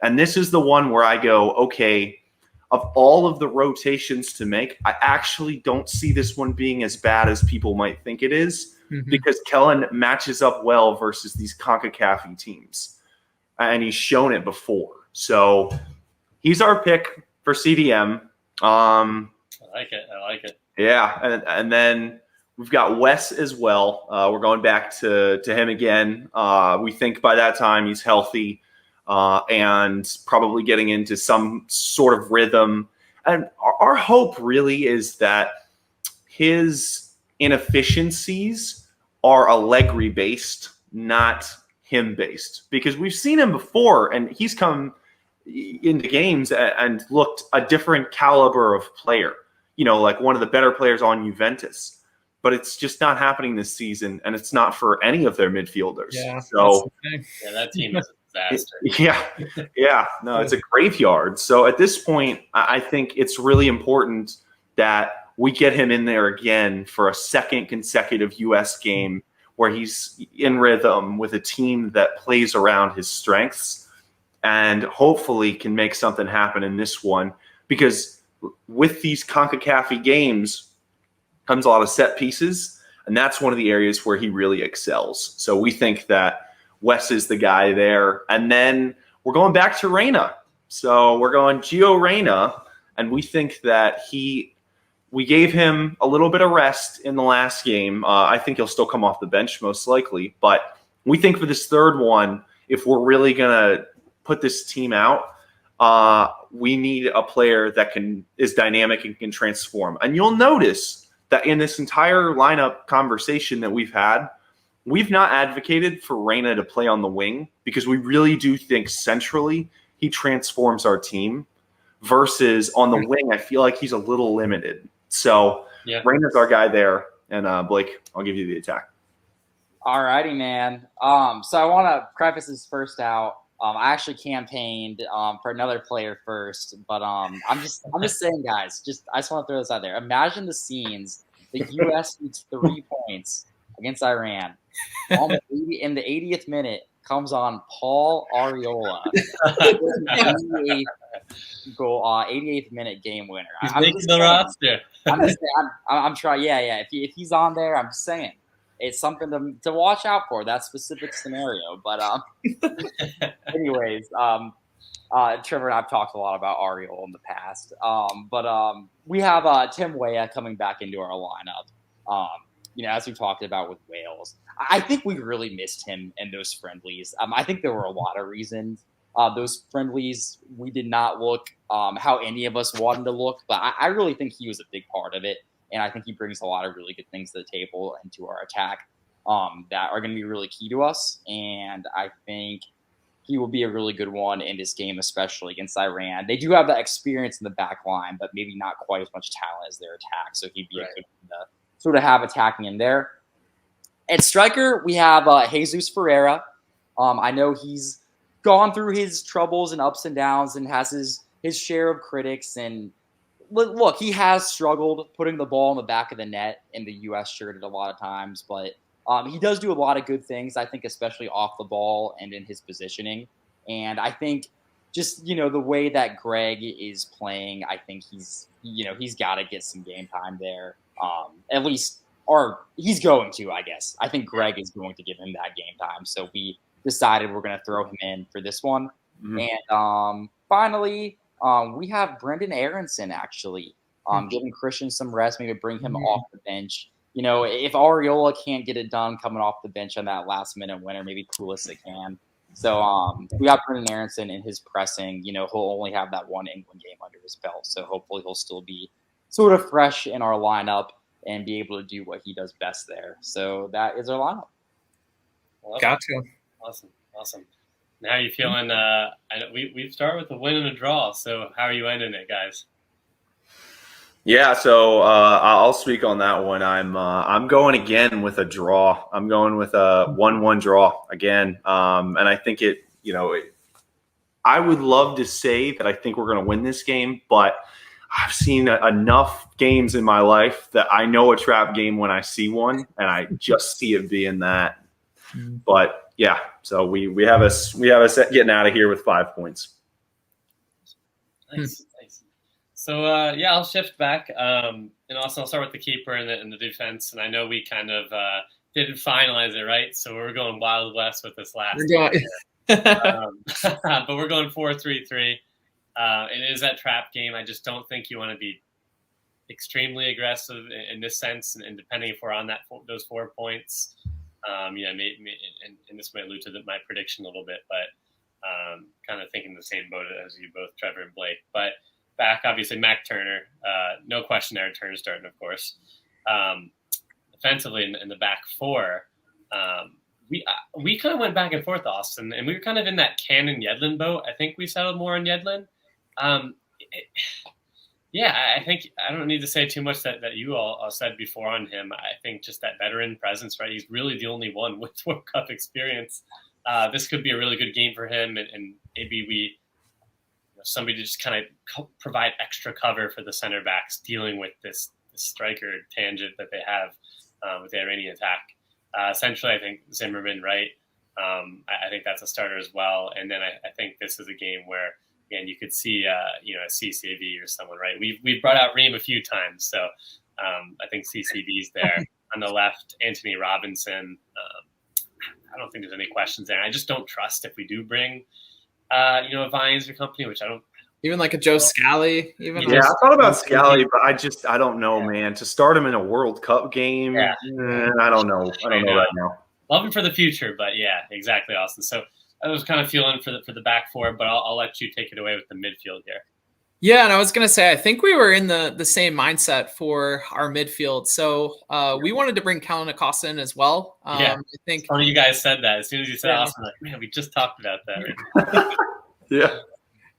S4: And this is the one where I go, okay, of all of the rotations to make, I actually don't see this one being as bad as people might think it is, because Kellen matches up well versus these CONCACAF teams. And he's shown it before. So he's our pick for CDM.
S3: I like it.
S4: Yeah, and then we've got Wes as well. We're going back to him again. We think by that time he's healthy and probably getting into some sort of rhythm. And our hope really is that his inefficiencies are Allegri-based, not him-based. Because we've seen him before, and he's come into games and looked a different caliber of player. You know, like one of the better players on Juventus. But it's just not happening this season, and it's not for any of their midfielders.
S1: Yeah,
S4: so
S3: that team is a disaster.
S4: Yeah. No, it's a graveyard. So at this point, I think it's really important that we get him in there again for a second consecutive U.S. game where he's in rhythm with a team that plays around his strengths and hopefully can make something happen in this one. Because with these CONCACAF games comes a lot of set pieces, and that's one of the areas where he really excels. So we think that Wes is the guy there. And then we're going back to Reyna. So we're going Gio Reyna, and we think that we gave him a little bit of rest in the last game. I think he'll still come off the bench most likely. But we think for this third one, if we're really going to put this team out, we need a player that is dynamic and can transform. And you'll notice that in this entire lineup conversation that we've had, we've not advocated for Reyna to play on the wing because we really do think centrally he transforms our team versus on the wing, I feel like he's a little limited. So Reyna's our guy there. And Blake, I'll give you the attack.
S5: All righty, man. So I want to preface this first out. I actually campaigned for another player first, but I'm just saying, guys. I just want to throw this out there. Imagine the scenes: the U.S. needs 3 points against Iran. In the 80th minute, comes on Paul Areola, 88th minute game winner.
S3: He's making the roster.
S5: I'm trying. Yeah. If he's on there, I'm just saying. It's something to watch out for, that specific scenario. But anyways, Trevor and I have talked a lot about Ariel in the past. But we have Tim Weah coming back into our lineup. As we talked about with Wales, I think we really missed him in those friendlies. I think there were a lot of reasons. Those friendlies, we did not look how any of us wanted to look, but I really think he was a big part of it. And I think he brings a lot of really good things to the table and to our attack that are going to be really key to us. And I think he will be a really good one in this game, especially against Iran. They do have that experience in the back line, but maybe not quite as much talent as their attack. So he'd be a good one to sort of have attacking in there. At striker, we have Jesus Ferreira. I know he's gone through his troubles and ups and downs and has his share of critics. And look, he has struggled putting the ball in the back of the net in the U.S. shirt a lot of times, but he does do a lot of good things, I think, especially off the ball and in his positioning. And I think just, the way that Greg is playing, I think he's got to get some game time there. At least, or he's going to, I guess. I think Greg is going to give him that game time. So we decided we're going to throw him in for this one. Mm-hmm. And finally, we have Brendan Aronson, actually, giving Christian some rest, maybe bring him off the bench. If Areola can't get it done coming off the bench on that last-minute winner, maybe Pulisic can. So we got Brendan Aronson in his pressing. He'll only have that one England game under his belt, so hopefully he'll still be sort of fresh in our lineup and be able to do what he does best there. So that is our lineup.
S1: Gotcha.
S3: Awesome. Now, how are you feeling? I know we start with a win and a draw. So how are you ending it, guys?
S4: Yeah, so I'll speak on that one. I'm going again with a draw. I'm going with a 1-1 draw again, and I think I would love to say that I think we're going to win this game, but I've seen enough games in my life that I know a trap game when I see one, and I just see it being that. But yeah, so we have us getting out of here with 5 points.
S3: Nice. So yeah, I'll shift back, and also I'll start with the keeper and the defense. And I know we kind of didn't finalize it, right? So we're going Wild West with this last. But we're going 4-3-3. It is that trap game. I just don't think you want to be extremely aggressive in this sense, and depending if we're on those 4 points, and this might allude to my prediction a little bit, but kind of thinking the same boat as you both, Trevor and Blake. But back, obviously, Mac Turner, no question there. Turner starting, of course. Defensively in the back four, we kind of went back and forth, Austin, and we were kind of in that Cannon Yedlin boat. I think we settled more on Yedlin. I think I don't need to say too much that you all said before on him. I think just that veteran presence, right? He's really the only one with World Cup experience. This could be a really good game for him, and maybe somebody to just kind of provide extra cover for the center backs dealing with this striker tangent that they have with the Iranian attack. Essentially, I think Zimmerman, right? I think that's a starter as well. And then I think this is a game where, again, you could see, a CCV or someone, right? We've brought out Ream a few times, so I think CCV's there. On the left, Anthony Robinson. I don't think there's any questions there. I just don't trust if we do bring, Vines or company, which I don't.
S1: Even like a Joe Scally.
S4: I thought about Scally, but I don't know, man. To start him in a World Cup game, I don't know. I don't know right now.
S3: Love him for the future, but yeah, exactly, Austin. So I was kind of feeling for the back four, but I'll let you take it away with the midfield here.
S1: Yeah, and I was going to say, I think we were in the same mindset for our midfield. So we wanted to bring Kellen Acosta in as well.
S3: I think some of you guys said that. As soon as you said Austin, I'm like, man, we just talked about that.
S4: Yeah.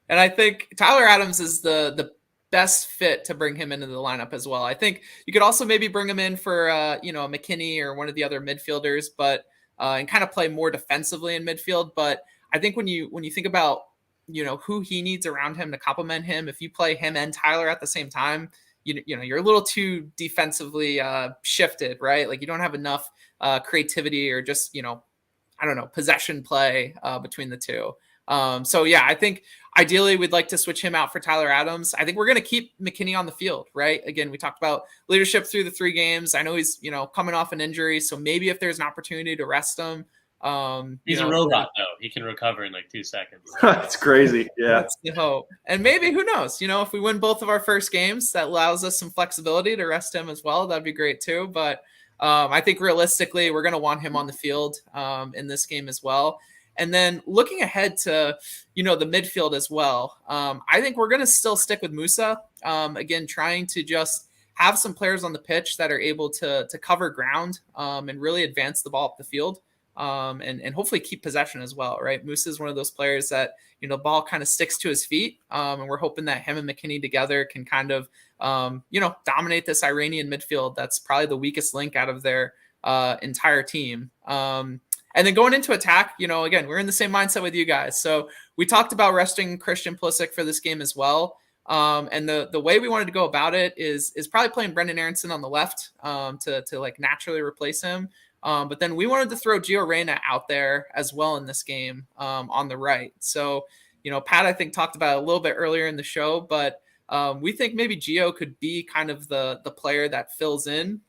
S1: And I think Tyler Adams is the best fit to bring him into the lineup as well. I think you could also maybe bring him in for, a McKinney or one of the other midfielders, but and kind of play more defensively in midfield. But I think when you think about, who he needs around him to complement him, if you play him and Tyler at the same time, you're a little too defensively shifted, right? Like you don't have enough creativity or just, possession play between the two. I think ideally we'd like to switch him out for Tyler Adams. I think we're going to keep McKinney on the field, right? Again, we talked about leadership through the 3 games. I know he's, coming off an injury. So maybe if there's an opportunity to rest him,
S3: he's a robot though. He can recover in like 2 seconds.
S4: That's crazy. Yeah.
S1: That's the hope. And maybe, who knows, if we win both of our first games, that allows us some flexibility to rest him as well. That'd be great too. But I think realistically, we're going to want him on the field in this game as well. And then looking ahead to, the midfield as well, I think we're going to still stick with Musa. Again, trying to just have some players on the pitch that are able to cover ground and really advance the ball up the field and hopefully keep possession as well, right? Musa is one of those players that, the ball kind of sticks to his feet. And we're hoping that him and McKinney together can kind of, dominate this Iranian midfield. That's probably the weakest link out of their entire team. And then going into attack, again, we're in the same mindset with you guys. So we talked about resting Christian Pulisic for this game as well. And the way we wanted to go about it is probably playing Brendan Aronson on the left to like naturally replace him. But then we wanted to throw Gio Reyna out there as well in this game on the right. So, Pat, I think talked about it a little bit earlier in the show, but we think maybe Gio could be kind of the player that fills in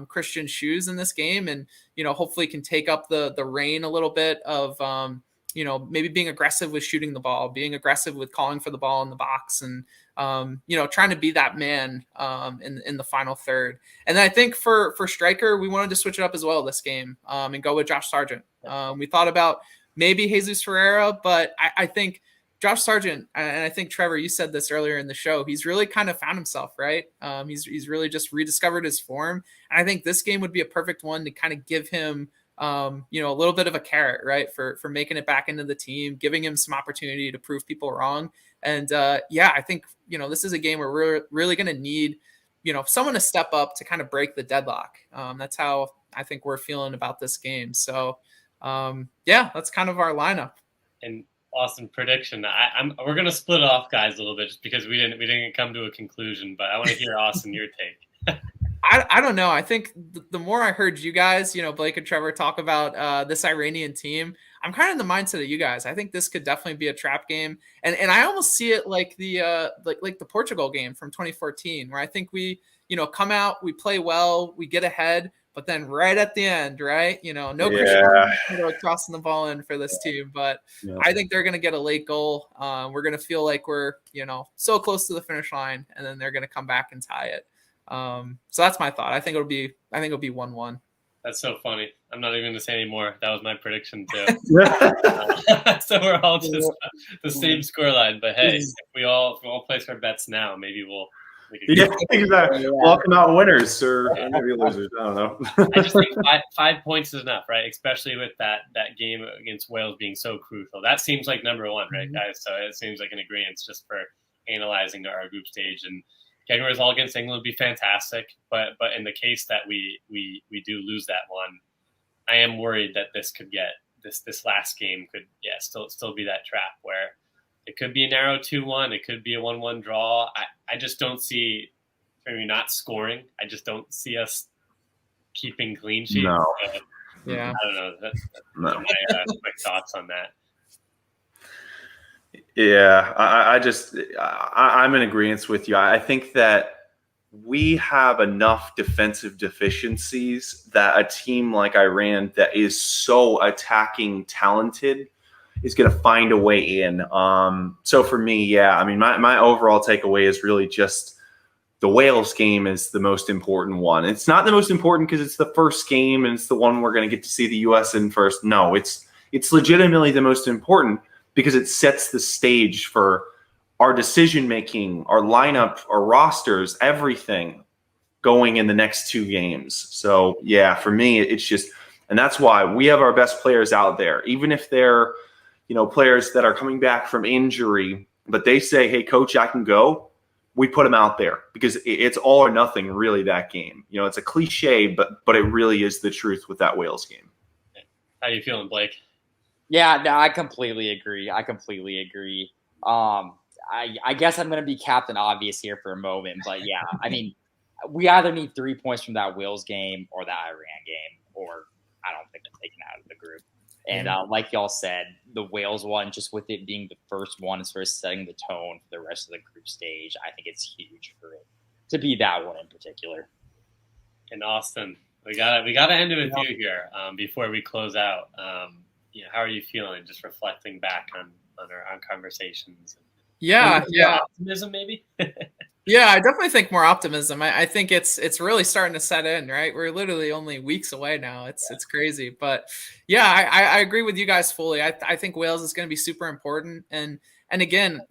S1: Christian's shoes in this game and, hopefully can take up the reign a little bit of, maybe being aggressive with shooting the ball, being aggressive with calling for the ball in the box and, trying to be that man in the final third. And then I think for striker, we wanted to switch it up as well this game and go with Josh Sargent. We thought about maybe Jesus Ferreira, but I think Josh Sargent, and I think, Trevor, you said this earlier in the show, he's really kind of found himself, right? He's really just rediscovered his form. And I think this game would be a perfect one to kind of give him, a little bit of a carrot, right? For making it back into the team, giving him some opportunity to prove people wrong. And I think, this is a game where we're really going to need, someone to step up to kind of break the deadlock. That's how I think we're feeling about this game. So, that's kind of our lineup.
S3: And Austin, prediction. We're gonna split off, guys, a little bit, just because we didn't come to a conclusion. But I want to hear, Austin, your take.
S1: I don't know. I think the more I heard you guys, Blake and Trevor talk about this Iranian team, I'm kind of in the mindset of you guys. I think this could definitely be a trap game, and I almost see it like the like the Portugal game from 2014, where I think we come out, we play well, we get ahead, but then right at the end, right, no Cristiano crossing the ball in for this team, but I think they're going to get a late goal. We're going to feel like we're so close to the finish line, and then they're going to come back and tie it. So that's my thought. I think it'll be 1-1.
S3: That's so funny. I'm not even going to say anymore. That was my prediction too. So we're all just the same scoreline. But hey, if we all place our bets now, maybe we'll.
S4: Exactly. We'll come out winners or maybe losers. I don't know.
S3: I just think 5 points is enough, right? Especially with that game against Wales being so crucial. That seems like number one, right, guys? So it seems like an agreement just for analyzing our group stage, and getting a result against England would be fantastic. But in the case that we do lose that one, I am worried that this could get this last game could still be that trap where it could be a narrow 2-1. It could be a 1-1 draw. I just don't see, maybe not scoring. I just don't see us keeping clean sheets.
S4: No.
S1: Yeah.
S3: I don't know. That's my quick thoughts on that.
S4: Yeah, I'm in agreement with you. I think that we have enough defensive deficiencies that a team like Iran that is so attacking talented is going to find a way in. So for me, I mean, my overall takeaway is really just the Wales game is the most important one. It's not the most important because it's the first game and it's the one we're going to get to see the U.S. in first. No, it's legitimately the most important because it sets the stage for our decision-making, our lineup, our rosters, everything going in the next two games. So, yeah, for me, it's just – and that's why we have our best players out there. Even if they're, players that are coming back from injury, but they say, hey, coach, I can go, we put them out there because it's all or nothing really that game. It's a cliche, but it really is the truth with that Wales game.
S3: How you feeling, Blake?
S5: Yeah, no, I completely agree. I guess I'm going to be Captain Obvious here for a moment, but yeah, I mean, we either need 3 points from that Wales game or that Iran game, or I don't think they're taken out of the group. And like y'all said, the Wales one, just with it being the first one as far as setting the tone for the rest of the group stage, I think it's huge for it to be that one in particular.
S3: And Austin, we got to end it with you here before we close out. How are you feeling? Just reflecting back on our conversations.
S1: Yeah.
S3: Optimism, maybe.
S1: Yeah, I definitely think more optimism. I think it's really starting to set in, right? We're literally only weeks away now. It's crazy, but yeah, I agree with you guys fully. I think Wales is going to be super important, and again,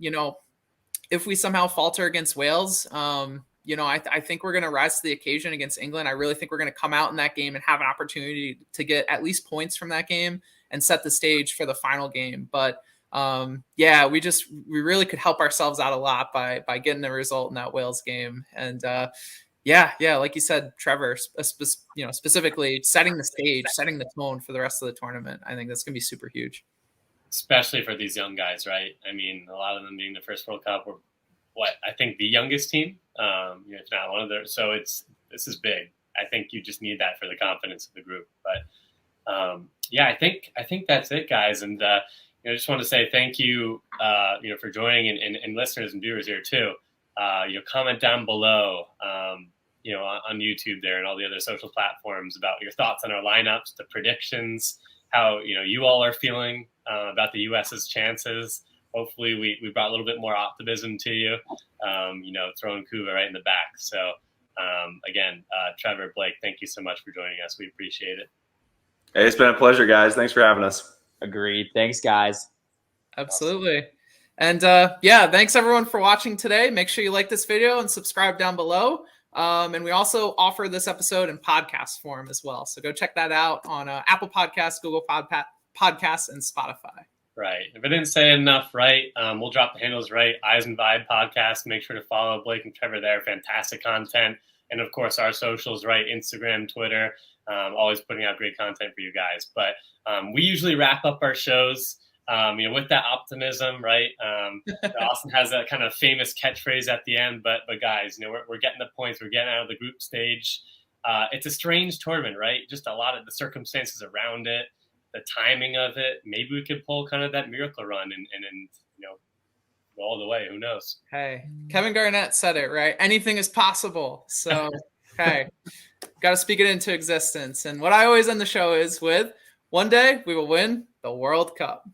S1: if we somehow falter against Wales, I think we're going to rise to the occasion against England. I really think we're going to come out in that game and have an opportunity to get at least points from that game and set the stage for the final game. But we really could help ourselves out a lot by getting a result in that Wales game. And like you said, Trevor, specifically setting the stage, setting the tone for the rest of the tournament. I think that's going to be super huge.
S3: Especially for these young guys, right? I mean, a lot of them being the first World Cup were I think the youngest team, if not one of their, so this is big. I think you just need that for the confidence of the group. But I think that's it, guys. And I just want to say thank you, for joining and listeners and viewers here too. Comment down below, on YouTube there and all the other social platforms about your thoughts on our lineups, the predictions, how you all are feeling about the U.S.'s chances. Hopefully we brought a little bit more optimism to you, throwing Cuba right in the back. So again, Trevor, Blake, thank you so much for joining us. We appreciate it.
S4: Hey, it's been a pleasure, guys. Thanks for having us.
S5: Agreed. Thanks, guys.
S1: Absolutely. And thanks everyone for watching today. Make sure you like this video and subscribe down below. And we also offer this episode in podcast form as well. So go check that out on Apple Podcasts, Google Podcasts, and Spotify.
S3: Right. If I didn't say enough, right, we'll drop the handles right. Eyes and Vibe Podcast. Make sure to follow Blake and Trevor there. Fantastic content. And, of course, our socials, right, Instagram, Twitter, always putting out great content for you guys. But we usually wrap up our shows with that optimism, right? Austin has a kind of famous catchphrase at the end, but guys, we're getting the points. We're getting out of the group stage. It's a strange tournament, right? Just a lot of the circumstances around it, the timing of it. Maybe we could pull kind of that miracle run and go all the way. Who knows?
S1: Hey, Kevin Garnett said it, right? Anything is possible. So, hey, got to speak it into existence. And what I always end the show is with, one day we will win the World Cup.